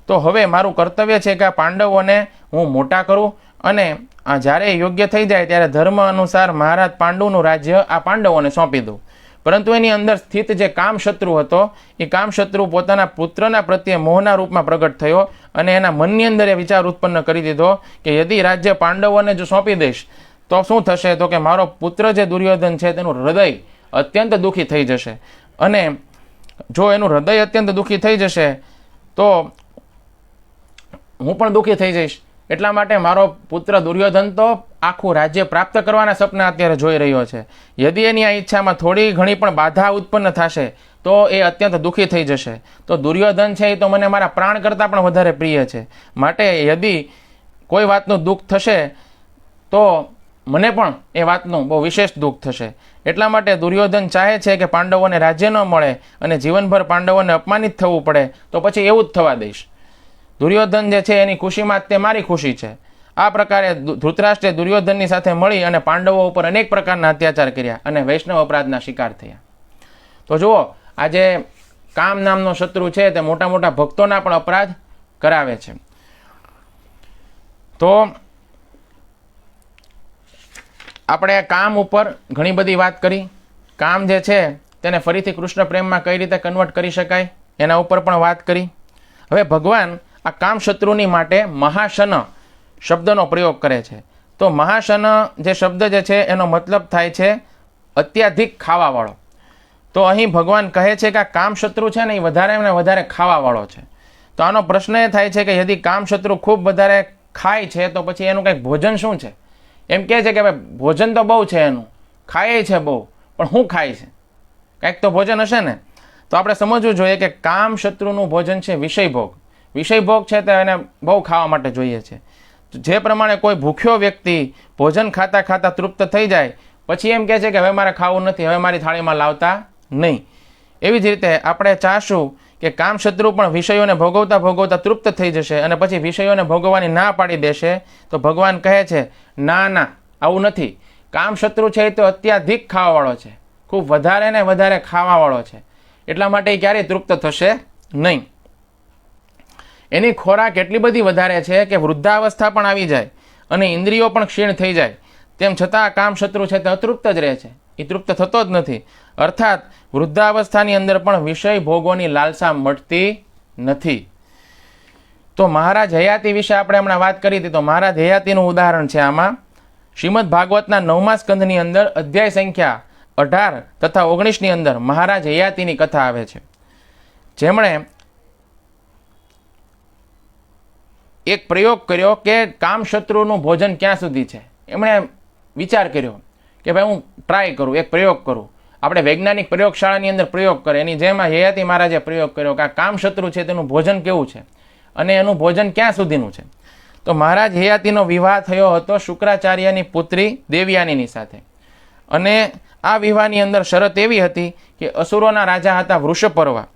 તો હવે મારું કર્તવ્ય છે કે આ પાંડવોને હું મોટા કરું અને જ્યારે યોગ્ય થઈ જાય ત્યારે ધર્મ અનુસાર મહારાજ પાંડુનું રાજ્ય આ પાંડવોને સોંપી દઉં. પરંતુ એની અંદર સ્થિત જે કામશત્રુ હતો એ કામશત્રુ પોતાના પુત્રના પ્રત્યે મોહના રૂપમાં પ્રગટ થયો અને એના મનની અંદર એ વિચાર ઉત્પન્ન કરી દીધો કે યદિ રાજ્ય પાંડવોને જો સોંપી દઈશ તો શું થશે, તો કે મારો પુત્ર જે દુર્યોધન છે તેનું હૃદય અત્યંત દુઃખી થઈ જશે, અને જો એનું હૃદય અત્યંત દુઃખી થઈ જશે તો હું પણ દુઃખી થઈ જઈશ. એટલા માટે મારો પુત્ર દુર્યોધન તો આખું રાજ્ય પ્રાપ્ત કરવાના સપના અત્યારે જોઈ રહ્યો છે. યદિ એની આ ઈચ્છામાં થોડી ઘણી પણ બાધા ઉત્પન્ન થશે તો એ અત્યંત દુઃખી થઈ જશે. તો દુર્યોધન છે એ તો મને મારા પ્રાણ કરતાં પણ વધારે પ્રિય છે, માટે યદિ કોઈ વાતનું દુઃખ થશે તો મને પણ એ વાતનું બહુ વિશેષ દુઃખ થશે. એટલા માટે દુર્યોધન ચાહે છે કે પાંડવોને રાજ્ય ન મળે અને જીવનભર પાંડવોને અપમાનિત થવું પડે, તો પછી એવું જ થવા દઈશ. દુર્યોધન જે છે એની ખુશીમાં તે મારી ખુશી છે. આ પ્રકારે ધૃતરાષ્ટ્રે દુર્યોધનની સાથે મળી અને પાંડવો ઉપર અનેક પ્રકારના અત્યાચાર કર્યા અને વૈષ્ણવ અપરાધના શિકાર થયા. તો જુઓ, આ જે કામ નામનો શત્રુ છે તે મોટા મોટા ભક્તોના પણ અપરાધ કરાવે છે. તો આપણે કામ ઉપર ઘણી બધી વાત કરી. કામ જે છે તેને ફરીથી કૃષ્ણ પ્રેમમાં કઈ રીતે કન્વર્ટ કરી શકાય એના ઉપર પણ વાત કરી. હવે ભગવાન આ કામ શત્રુની માટે મહાશન શબ્દનો પ્રયોગ કરે છે. તો મહાશન જે શબ્દ જે છે એનો મતલબ થાય છે અત્યાધિક ખાવાવાળો. તો અહીં ભગવાન કહે છે કે આ કામ શત્રુ છે ને એ વધારે ને વધારે ખાવાવાળો છે. તો આનો પ્રશ્ન એ થાય છે કે યદિ કામ શત્રુ ખૂબ વધારે ખાય છે તો પછી એનું કંઈક ભોજન શું છે? એમ કહે છે કે ભાઈ ભોજન તો બહુ છે, એનું ખાય છે બહુ, પણ શું ખાય છે? કંઈક તો ભોજન હશે ને. તો આપણે સમજવું જોઈએ કે કામ શત્રુનું ભોજન છે વિષય ભોગ. વિષય ભોગ છે તો એને બહુ ખાવા માટે જોઈએ છે. જે પ્રમાણે કોઈ ભૂખ્યો વ્યક્તિ ભોજન ખાતા ખાતા તૃપ્ત થઈ જાય પછી એમ કહે છે કે હવે મારે ખાવું નથી, હવે મારી થાળીમાં લાવતા નહીં. એવી જ રીતે આપણે ચાહશું કે કામ શત્રુ પણ વિષયોને ભોગવતા ભોગવતા તૃપ્ત થઈ જશે અને પછી વિષયોને ભોગવવાની ના પાડી દેશે. તો ભગવાન કહે છે ના ના, આવું નથી. કામ શત્રુ છે એ તો અત્યાધિક ખાવાવાળો છે, ખૂબ વધારે ને વધારે ખાવાવાળો છે, એટલા માટે એ ક્યારેય તૃપ્ત થશે નહીં. એની ખોરાક એટલી બધી વધારે છે કે વૃદ્ધાવસ્થા પણ આવી જાય અને ઇન્દ્રિયો પણ ક્ષીણ થઈ જાય, તેમ છતાં કામ શત્રુ છે તે અતૃપ્ત જ રહે છે, એ તૃપ્ત થતો જ નથી. અર્થાત વૃદ્ધાવસ્થાની અંદર પણ વિષય ભોગોની લાલસા મટતી નથી. તો મહારાજ હયાતિ વિશે આપણે હમણાં વાત કરી હતી. તો મહારાજ હયાતિનું ઉદાહરણ છે આમાં. શ્રીમદ ભાગવતના 9મા સ્કંધની અંદર અધ્યાય સંખ્યા 18 તથા 19ની અંદર મહારાજ હયાતિની કથા આવે છે, જેમણે એક પ્રયોગ કર્યો કે કામ શત્રુનું ભોજન ક્યાં સુધી છે. એમણે વિચાર કર્યો કે ભાઈ હું ટ્રાય કરું, એક પ્રયોગ કરું. આપણે વૈજ્ઞાનિક પ્રયોગશાળાની અંદર પ્રયોગ કરે એની જેમ હયાતિ મહારાજે પ્રયોગ કર્યો કે આ કામ શત્રુ છે તેનું ભોજન કેવું છે અને એનું ભોજન ક્યાં સુધીનું છે. તો મહારાજ હયાતિનો વિવાહ થયો હતો શુક્રાચાર્યની પુત્રી દેવયાનીની સાથે, અને આ વિવાહની અંદર શરત એવી હતી કે અસુરોના રાજા હતા વૃષપર્વા,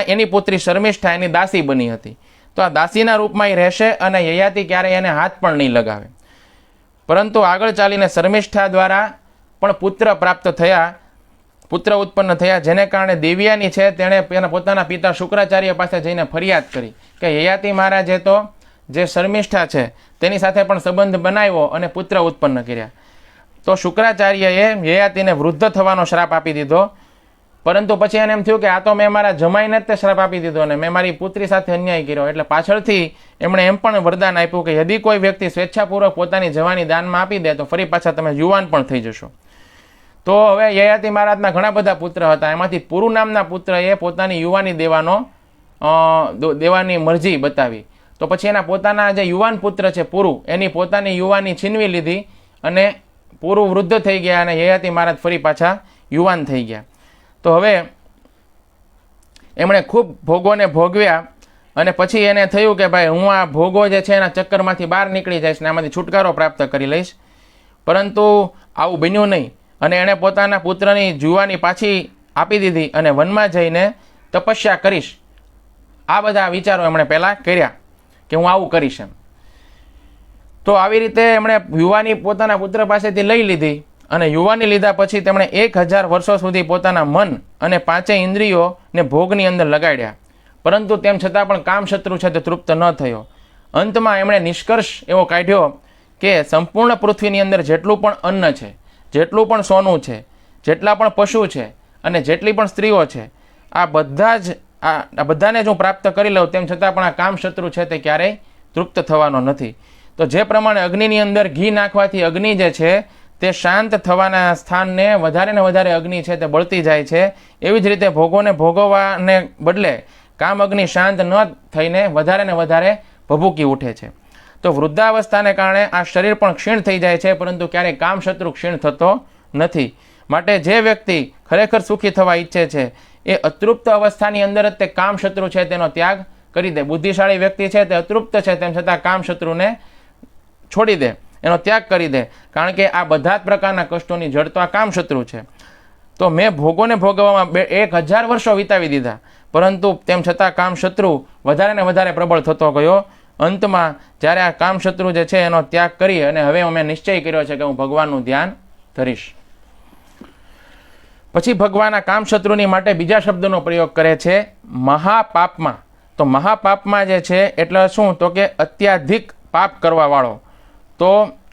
એની પુત્રી શર્મિષ્ઠા એની દાસી બની હતી. તો આ દાસીના રૂપમાં એ રહેશે અને હયાતિ ક્યારેય એને હાથ પણ નહીં લગાવે. પરંતુ આગળ ચાલીને શર્મિષ્ઠા દ્વારા પણ પુત્ર પ્રાપ્ત થયા, પુત્ર ઉત્પન્ન થયા, જેને કારણે દેવયાની છે તેણે એના પોતાના પિતા શુક્રાચાર્ય પાસે જઈને ફરિયાદ કરી કે હયાતિ મહારાજે તો જે શર્મિષ્ઠા છે તેની સાથે પણ સંબંધ બનાવ્યો અને પુત્ર ઉત્પન્ન કર્યા. તો શુક્રાચાર્યએ હયાતિને વૃદ્ધ થવાનો શ્રાપ આપી દીધો. પરંતુ પછી એને એમ થયું કે આ તો મેં મારા જમાઈને જ તે શ્રાપ આપી દીધો અને મેં મારી પુત્રી સાથે અન્યાય કર્યો. એટલે પાછળથી એમણે એમ પણ વરદાન આપ્યું કે યદિ કોઈ વ્યક્તિ સ્વેચ્છાપૂર્વક પોતાની જવાની દાનમાં આપી દે તો ફરી પાછા તમે યુવાન પણ થઈ જશો. તો હવે હયાતિ મહારાજના ઘણા બધા પુત્ર હતા. એમાંથી પુરુ નામના પુત્રએ પોતાની યુવાની દેવાની મરજી બતાવી. તો પછી એના પોતાના જે યુવાન પુત્ર છે પુરુ, એની પોતાની યુવાની છીનવી લીધી અને પુરુ વૃદ્ધ થઈ ગયા અને હયાતિ મહારાજ ફરી પાછા યુવાન થઈ ગયા. તો હવે એમણે ખૂબ ભોગોને ભોગવ્યા અને પછી એને થયું કે ભાઈ હું આ ભોગો જે છે એના ચક્કરમાંથી બહાર નીકળી જઈશ ને આમાંથી છુટકારો પ્રાપ્ત કરી લઈશ. પરંતુ આવું બન્યું નહીં અને એણે પોતાના પુત્રની જુવાની પાછી આપી દીધી અને વનમાં જઈને તપસ્યા કરીશ. આ બધા વિચારો એમણે પહેલાં કર્યા કે હું આવું કરીશ એમ. તો આવી રીતે એમણે યુવાની પોતાના પુત્ર પાસેથી લઈ લીધી અને યુવાની લીધા પછી તેમણે 1000 વર્ષો સુધી પોતાના મન અને 5 ઇન્દ્રિયોને ભોગની અંદર લગાડ્યા. પરંતુ તેમ છતાં પણ કામશત્રુ છે તે તૃપ્ત ન થયો. અંતમાં એમણે નિષ્કર્ષ એવો કાઢ્યો કે સંપૂર્ણ પૃથ્વીની અંદર જેટલું પણ અન્ન છે, જેટલું પણ સોનું છે, જેટલા પણ પશુ છે અને જેટલી પણ સ્ત્રીઓ છે, આ બધાને જો પ્રાપ્ત કરી લઉં તેમ છતાં પણ આ કામશત્રુ છે તે ક્યારેય તૃપ્ત થવાનો નથી. તો જે પ્રમાણે અગ્નિની અંદર ઘી નાખવાથી અગ્નિ જે છે તે શાંત થવાના સ્થાનને વધારે ને વધારે અગ્નિ છે તે બળતી જાય છે, એવી જ રીતે ભોગોને ભોગવવાને બદલે કામ અગ્નિ શાંત ન થઈને વધારે ને વધારે ભભૂકી ઉઠે છે. તો વૃદ્ધાવસ્થાને કારણે આ શરીર પણ ક્ષીણ થઈ જાય છે, પરંતુ ક્યારેય કામશત્રુ ક્ષીણ થતો નથી. માટે જે વ્યક્તિ ખરેખર સુખી થવા ઈચ્છે છે એ અતૃપ્ત અવસ્થાની અંદર જ તે કામશત્રુ છે તેનો ત્યાગ કરી દે. બુદ્ધિશાળી વ્યક્તિ છે તે અતૃપ્ત છે તેમ છતાં કામશત્રુને છોડી દે, એનો ત્યાગ કરી દે, કારણ કે આ બધા જ પ્રકારના કષ્ટોની જડ તો આ કામશત્રુ છે. તો મેં ભોગોને ભોગવવામાં 1000 વર્ષો વિતાવી દીધા, પરંતુ તેમ છતાં કામશત્રુ વધારે ને વધારે પ્રબળ થતો ગયો. અંતમાં જ્યારે આ કામશત્રુ જે છે એનો ત્યાગ કરી અને હવે અમે નિશ્ચય કર્યો છે કે હું ભગવાનનું ધ્યાન ધરીશ. પછી ભગવાન આ કામશત્રુની માટે બીજા શબ્દનો પ્રયોગ કરે છે, મહાપાપમાં. તો મહાપાપમાં જે છે એટલે શું? તો કે અત્યાધિક પાપ કરવા વાળો. તો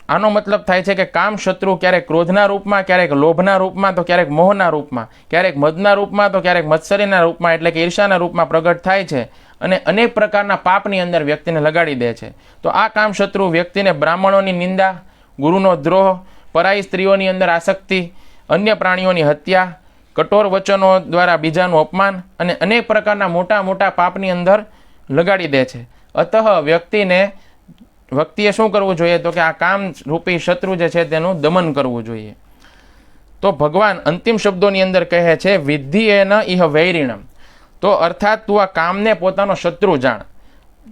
આનો મતલબ થાય છે કે કામશત્રુ ક્યારેક ક્રોધના રૂપમાં, ક્યારેક લોભના રૂપમાં, તો ક્યારેક મોહના રૂપમાં, ક્યારેક મદના રૂપમાં, તો ક્યારેક મત્સરીના રૂપમાં એટલે કે ઈર્ષાના રૂપમાં પ્રગટ થાય છે અને અનેક પ્રકારના પાપની અંદર વ્યક્તિને લગાડી દે છે. તો આ કામશત્રુ વ્યક્તિને બ્રાહ્મણોની નિંદા, ગુરુનો દ્રોહ, પરાઈ સ્ત્રીઓની અંદર આસક્તિ, અન્ય પ્રાણીઓની હત્યા, કઠોર વચનો દ્વારા બીજાનું અપમાન અને અનેક પ્રકારના મોટા મોટા પાપની અંદર લગાડી દે છે. અતઃ વ્યક્તિએ શું કરવું જોઈએ? તો કે આ કામ રૂપી શત્રુ જે છે તેનું દમન કરવું જોઈએ. તો ભગવાન અંતિમ શબ્દોની અંદર કહે છે, વિદ્ધિ એન ઇહ વૈરિણમ. તો અર્થાત તું આ કામને પોતાનો શત્રુ જાણ.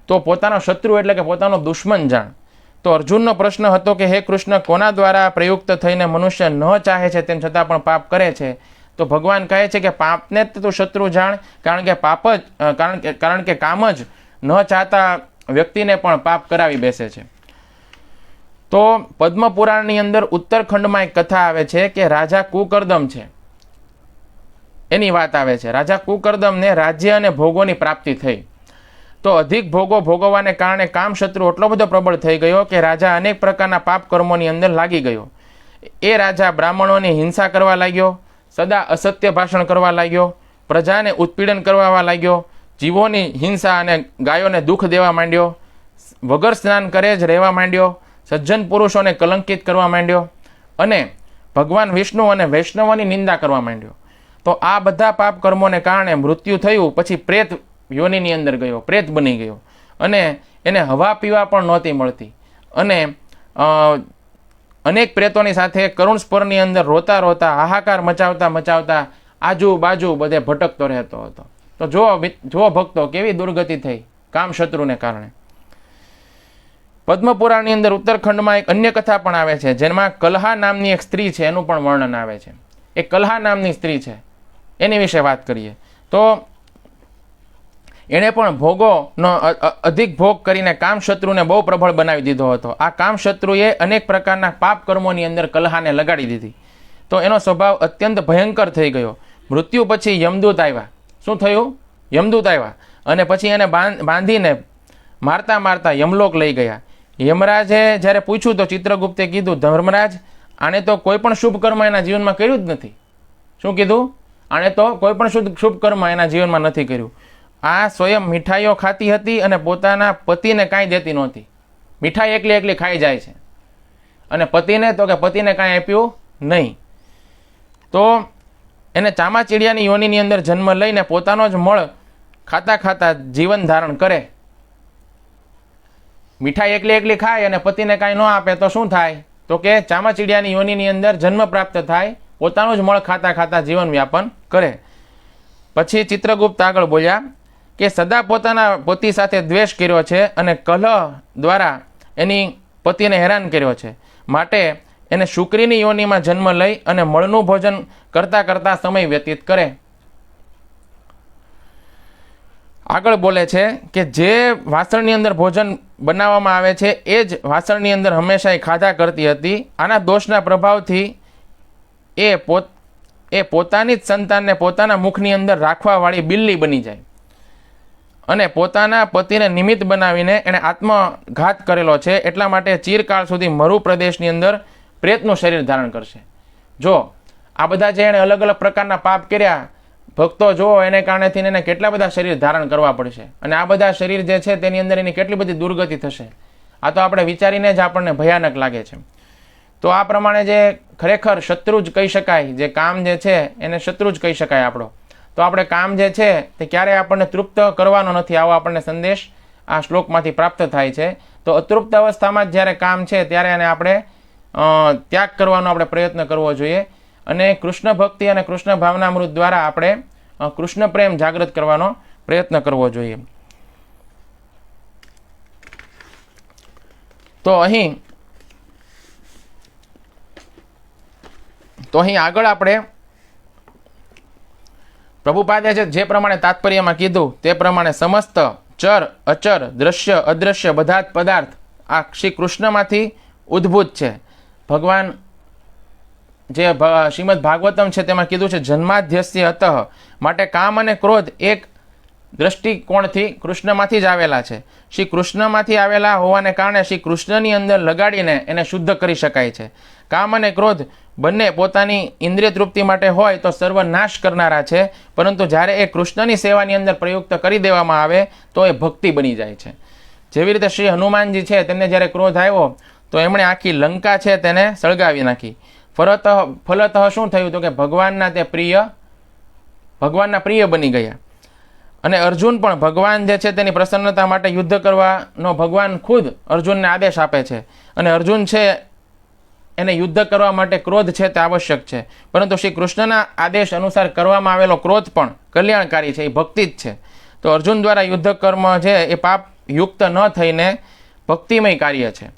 તો પોતાનો શત્રુ એટલે કે પોતાનો દુશ્મન જાણ. તો અર્જુનનો પ્રશ્ન હતો કે હે કૃષ્ણ, કોના દ્વારા પ્રયુક્ત થઈને મનુષ્ય ન ચાહે છે તેમ છતાં પણ પાપ કરે છે? તો ભગવાન કહે છે કે પાપને જ તું શત્રુ જાણ, કારણ કે કામ જ ન ચાહતા વ્યક્તિને પણ પાપ કરાવી બેસે છે. તો પદ્મ પુરાણની અંદર ઉત્તરખંડમાં એક કથા આવે છે કે રાજા કુકર્દમ છે એની વાત આવે છે. રાજા કુકર્દમને રાજ્ય અને ભોગોની પ્રાપ્તિ થઈ. તો અધિક ભોગો ભોગવવાને કારણે કામશત્રુ એટલો બધો પ્રબળ થઈ ગયો કે રાજા અનેક પ્રકારના પાપ કર્મોની અંદર લાગી ગયો. એ રાજા બ્રાહ્મણોની હિંસા કરવા લાગ્યો, સદા અસત્ય ભાષણ કરવા લાગ્યો, પ્રજાને ઉત્પીડન કરવા લાગ્યો, જીવોની હિંસા અને ગાયોને દુઃખ દેવા માંડ્યો, વગર સ્નાન કરે જ રહેવા માંડ્યો, સજ્જન પુરુષોને કલંકિત કરવા માંડ્યો અને ભગવાન વિષ્ણુ અને વૈષ્ણવોની નિંદા કરવા માંડ્યો. તો આ બધા પાપ કર્મોને કારણે મૃત્યુ થયું. પછી પ્રેત યોનિની અંદર ગયો, પ્રેત બની ગયો અને એને હવા પીવા પણ નહોતી મળતી અને અનેક પ્રેતોની સાથે કરુણ સ્પરની અંદર રોતા રોતા, હાહાકાર મચાવતા આજુબાજુ બધે ભટકતો રહેતો હતો. તો જો ભક્તો કેવી દુર્ગતિ થઈ કામશત્રુને કારણે. પદ્મપુરાણની અંદર ઉત્તરખંડમાં એક અન્ય કથા પણ આવે છે, જેમાં કલહા નામની એક સ્ત્રી છે એનું પણ વર્ણન આવે છે. એ કલહા નામની સ્ત્રી છે, એની વિશે વાત કરીએ તો એણે પણ ભોગોનો અધિક ભોગ કરીને કામશત્રુને બહુ પ્રબળ બનાવી દીધો હતો. આ કામશત્રુએ અનેક પ્રકારના પાપ કર્મોની અંદર કલહાને લગાડી દીધી. તો એનો સ્વભાવ અત્યંત ભયંકર થઈ ગયો. મૃત્યુ પછી યમદૂત આવ્યા. શું થયું? યમદૂત આવ્યા અને પછી એને બાંધીને મારતા યમલોક લઈ ગયા. યમરાજે જ્યારે પૂછ્યું તો ચિત્રગુપ્તે કીધું, ધર્મરાજ, આને તો કોઈ પણ શુભ કર્મ એના જીવનમાં કર્યું જ નથી. શું કીધું? આણે તો કોઈ પણ શુભ કર્મ એના જીવનમાં નથી કર્યું. આ સ્વયં મીઠાઈઓ ખાતી હતી અને પોતાના પતિને કાંઈ દેતી નહોતી. મીઠાઈ એકલી એકલી ખાઈ જાય છે અને પતિને કાંઈ આપ્યું નહીં. તો એને ચામાચીડિયાની યોનિની અંદર જન્મ લઈને પોતાનો જ મળ ખાતા જીવન ધારણ કરે. મીઠાઈ એકલી એકલી ખાય અને પતિને કાંઈ ન આપે તો શું થાય? તો કે ચામાચીડિયાની યોનિની અંદર જન્મ પ્રાપ્ત થાય, પોતાનું જ મળ ખાતા જીવન વ્યાપન કરે. પછી ચિત્રગુપ્ત આગળ બોલ્યા કે સદા પોતાના પતિ સાથે દ્વેષ કર્યો છે અને કલહ દ્વારા એની પતિને હેરાન કર્યો છે. માટે એને શુક્રીની યોનિમાં જન્મ લઈ અને મળનું ભોજન કરતા સમય વ્યતીત કરે. આગળ બોલે છે કે જે વાસણની અંદર ભોજન બનાવવામાં આવે છે એ જ વાસણની અંદર હંમેશા ખાધા કરતી હતી. આના દોષના પ્રભાવથી એ પોતાની જ સંતાનને પોતાના મુખની અંદર રાખવાવાળી બિલ્લી બની જાય અને પોતાના પતિને નિમિત્ત બનાવીને એણે આત્મઘાત કરેલો છે. એટલા માટે ચિરકાળ સુધી મરુ પ્રદેશની અંદર પ્રેતનું શરીર ધારણ કરશે. જો આ બધા જે એણે અલગ અલગ પ્રકારના પાપ કર્યા, ભક્તો જુઓ એને કારણેથી એને કેટલા બધા શરીર ધારણ કરવા પડશે, અને આ બધા શરીર જે છે તેની અંદર એની કેટલી બધી દુર્ગતિ થશે. આ તો આપણે વિચારીને જ આપણને ભયાનક લાગે છે. તો આ પ્રમાણે જે ખરેખર શત્રુ જ કહી શકાય, જે કામ જે છે એને શત્રુ જ કહી શકાય આપણો. તો આપણે કામ જે છે તે ક્યારેય આપણને તૃપ્ત કરવાનો નથી, આવો આપણને સંદેશ આ શ્લોકમાંથી પ્રાપ્ત થાય છે. તો અતૃપ્ત અવસ્થામાં જ જ્યારે કામ છે ત્યારે એને આપણે ત્યાગ કરવાનો આપણે પ્રયત્ન કરવો જોઈએ, અને કૃષ્ણ ભક્તિ અને કૃષ્ણ ભાવનામૃત દ્વારા આપણે કૃષ્ણ પ્રેમ જાગૃત કરવાનો પ્રયત્ન કરવો જોઈએ. તો અહીં આગળ આપણે પ્રભુપાદે જે પ્રમાણે તાત્પર્યમાં કીધું તે પ્રમાણે સમસ્ત ચર અચર દ્રશ્ય અદ્રશ્ય બધા જ પદાર્થ આ શ્રી કૃષ્ણમાંથી ઉદ્ભૂત છે. ભગવાન જે શ્રીમદ ભાગવતમ છે તેમાં કીધું છે જન્માધ્યસ્ય અતઃ, માટે કામ અને ક્રોધ એક દ્રષ્ટિકોણથી કૃષ્ણમાંથી જ આવેલા છે. શ્રી કૃષ્ણમાંથી આવેલા હોવાને કારણે શ્રી કૃષ્ણની અંદર લગાડીને એને શુદ્ધ કરી શકાય છે. કામ અને ક્રોધ બંને પોતાની ઇન્દ્રિય તૃપ્તિ માટે હોય તો સર્વનાશ કરનારા છે, પરંતુ જ્યારે એ કૃષ્ણની સેવાની અંદર પ્રયુક્ત કરી દેવામાં આવે તો એ ભક્તિ બની જાય છે. જેવી રીતે શ્રી હનુમાનજી છે, તેમને જ્યારે ક્રોધ આવ્યો તો એમણે આખી લંકા છે તેને સળગાવી નાખી. ફલતઃ શું થયું તો કે ભગવાનના પ્રિય બની ગયા. અને અર્જુન પણ ભગવાન જે છે તેની પ્રસન્નતા માટે યુદ્ધ કરવાનો ભગવાન ખુદ અર્જુનને આદેશ આપે છે, અને અર્જુન છે એને યુદ્ધ કરવા માટે ક્રોધ છે તે આવશ્યક છે, પરંતુ શ્રી કૃષ્ણના આદેશ અનુસાર કરવામાં આવેલો ક્રોધ પણ કલ્યાણકારી છે, એ ભક્તિ જ છે. તો અર્જુન દ્વારા યુદ્ધ કર્મ છે એ પાપ યુક્ત ન થઈને ભક્તિમય કાર્ય છે.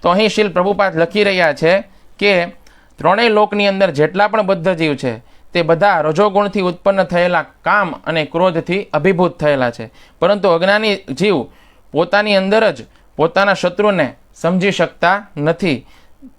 તો અહીં શ્રીલ પ્રભુપાદ લખી રહ્યા છે કે ત્રણેય લોકની અંદર જેટલા પણ બદ્ધ જીવ છે તે બધા રજોગુણથી ઉત્પન્ન થયેલા કામ અને ક્રોધથી અભિભૂત થયેલા છે, પરંતુ અજ્ઞાની જીવ પોતાની અંદર જ પોતાના શત્રુને સમજી શકતા નથી.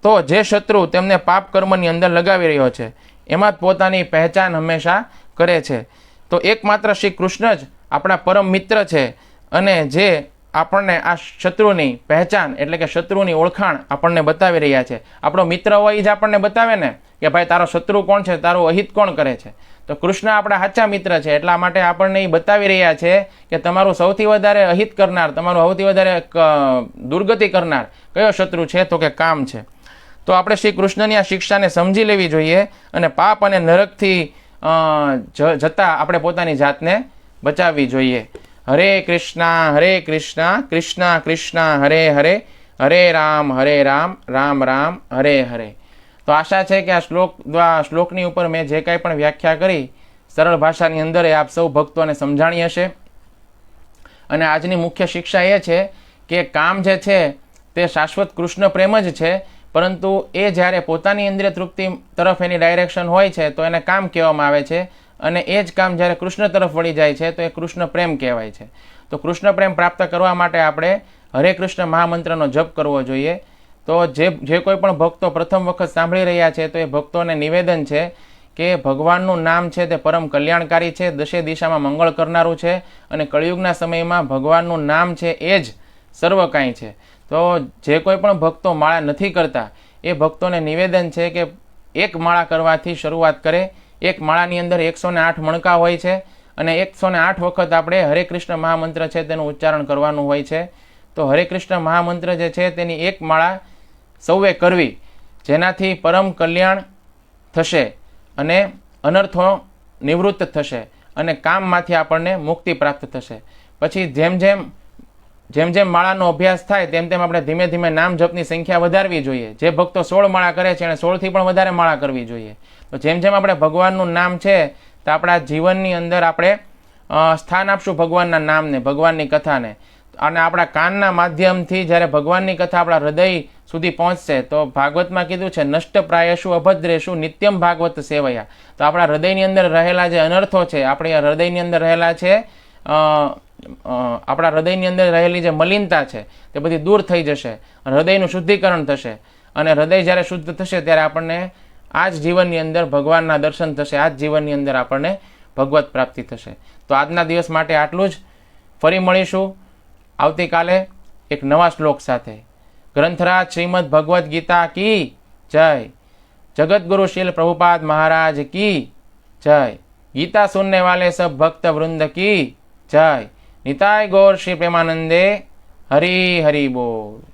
તો જે શત્રુ તેમને પાપ કર્મની અંદર લગાવી રહ્યો છે એમાં જ પોતાની પહેચાન હંમેશા કરે છે. તો એકમાત્ર શ્રી કૃષ્ણ જ આપણા પરમ મિત્ર છે, અને જે આપણને આ શત્રુની પહેચાન એટલે કે શત્રુની ઓળખાણ આપણને બતાવી રહ્યા છે. આપણો મિત્ર હોય એ જ આપણને બતાવે ને કે ભાઈ તારો શત્રુ કોણ છે, તારું અહિત કોણ કરે છે. તો કૃષ્ણ આપણા સાચા મિત્ર છે, એટલા માટે આપણને એ બતાવી રહ્યા છે કે તમારું સૌથી વધારે અહિત કરનાર, તમારું સૌથી વધારે દુર્ગતિ કરનાર કયો શત્રુ છે તો કે કામ છે. તો આપણે શ્રી કૃષ્ણની આ શિક્ષાને સમજી લેવી જોઈએ, અને પાપ અને નરકથી જતાં આપણે પોતાની જાતને બચાવવી જોઈએ. હરે કૃષ્ણ કૃષ્ણ કૃષ્ણ હરે હરે, હરે રામ રામ રામ હરે હરે. તો આશા છે કે આ શ્લોકની ઉપર મેં જે કાંઈ પણ વ્યાખ્યા કરી સરળ ભાષાની અંદર એ આપ સૌ ભક્તોને સમજાણી હશે. અને આજની મુખ્ય શિક્ષા એ છે કે કામ જે છે તે શાશ્વત કૃષ્ણ પ્રેમ જ છે, પરંતુ એ જ્યારે પોતાની ઇન્દ્રિય તૃપ્તિ તરફ એની ડાયરેક્શન હોય છે તો એને કામ કહેવામાં આવે છે, અને એ જ કામ જ્યારે કૃષ્ણ તરફ વળી જાય છે તો એ કૃષ્ણ પ્રેમ કહેવાય છે. તો કૃષ્ણ પ્રેમ પ્રાપ્ત કરવા માટે આપણે હરે કૃષ્ણ મહામંત્રનો જપ કરવો જોઈએ. તો જે કોઈ પણ ભક્તો પ્રથમ વખત સાંભળી રહ્યા છે તો એ ભક્તોને નિવેદન છે કે ભગવાનનું નામ છે તે પરમ કલ્યાણકારી છે, દશે દિશામાં મંગળ કરનારું છે, અને કળિયુગના સમયમાં ભગવાનનું નામ છે એ જ સર્વ કાંઈ છે. તો જે કોઈ પણ ભક્તો માળા નથી કરતા એ ભક્તોને નિવેદન છે કે એક માળા કરવાથી શરૂઆત કરે. એક માળાની અંદર 108 મણકા હોય છે, અને 108 વખત આપણે હરે કૃષ્ણ મહામંત્ર છે તેનું ઉચ્ચારણ કરવાનું હોય છે. તો હરે કૃષ્ણ મહામંત્ર જે છે તેની એક માળા સૌએ કરવી, જેનાથી પરમ કલ્યાણ થશે અને અનર્થો નિવૃત્ત થશે અને કામમાંથી આપણને મુક્તિ પ્રાપ્ત થશે. પછી જેમ જેમ માળાનો અભ્યાસ થાય તેમ તેમ આપણે ધીમે ધીમે નામ જપની સંખ્યા વધારવી જોઈએ. જે ભક્તો 16 માળા કરે છે એને 16થી પણ વધારે માળા કરવી જોઈએ. તો જેમ જેમ આપણે ભગવાનનું નામ છે તો આપણા જીવનની અંદર આપણે સ્થાન આપશું ભગવાનના નામને, ભગવાનની કથાને, અને આપણા કાનના માધ્યમથી જ્યારે ભગવાનની કથા આપણા હૃદય સુધી પહોંચશે તો ભાગવતમાં કીધું છે નષ્ટ પ્રાયશું અભદ્રેશું નિત્યમ ભાગવત સેવયા. તો આપણા હૃદયની અંદર રહેલા જે અનર્થો છે, આપણા હૃદયની અંદર રહેલા છે આપણા હૃદયની અંદર રહેલી જે મલિનતા છે તે બધી દૂર થઈ જશે, હૃદયનું શુદ્ધિકરણ થશે, અને હૃદય જ્યારે શુદ્ધ થશે ત્યારે આપણને આ જ જીવનની અંદર ભગવાનના દર્શન થશે, આ જ જીવનની અંદર આપણને ભગવત પ્રાપ્તિ થશે. તો આજના દિવસ માટે આટલું જ. ફરી મળીશું આવતીકાલે એક નવા શ્લોક સાથે. ગ્રંથરાજ શ્રીમદ ભગવદ્ ગીતા કી જય. जगतगुरु श्रील प्रभुपाद महाराज की जय। गीता सुनने वाले सब भक्त वृंद की जय। निताय गौर श्री प्रेमानंदे हरि हरि बोल।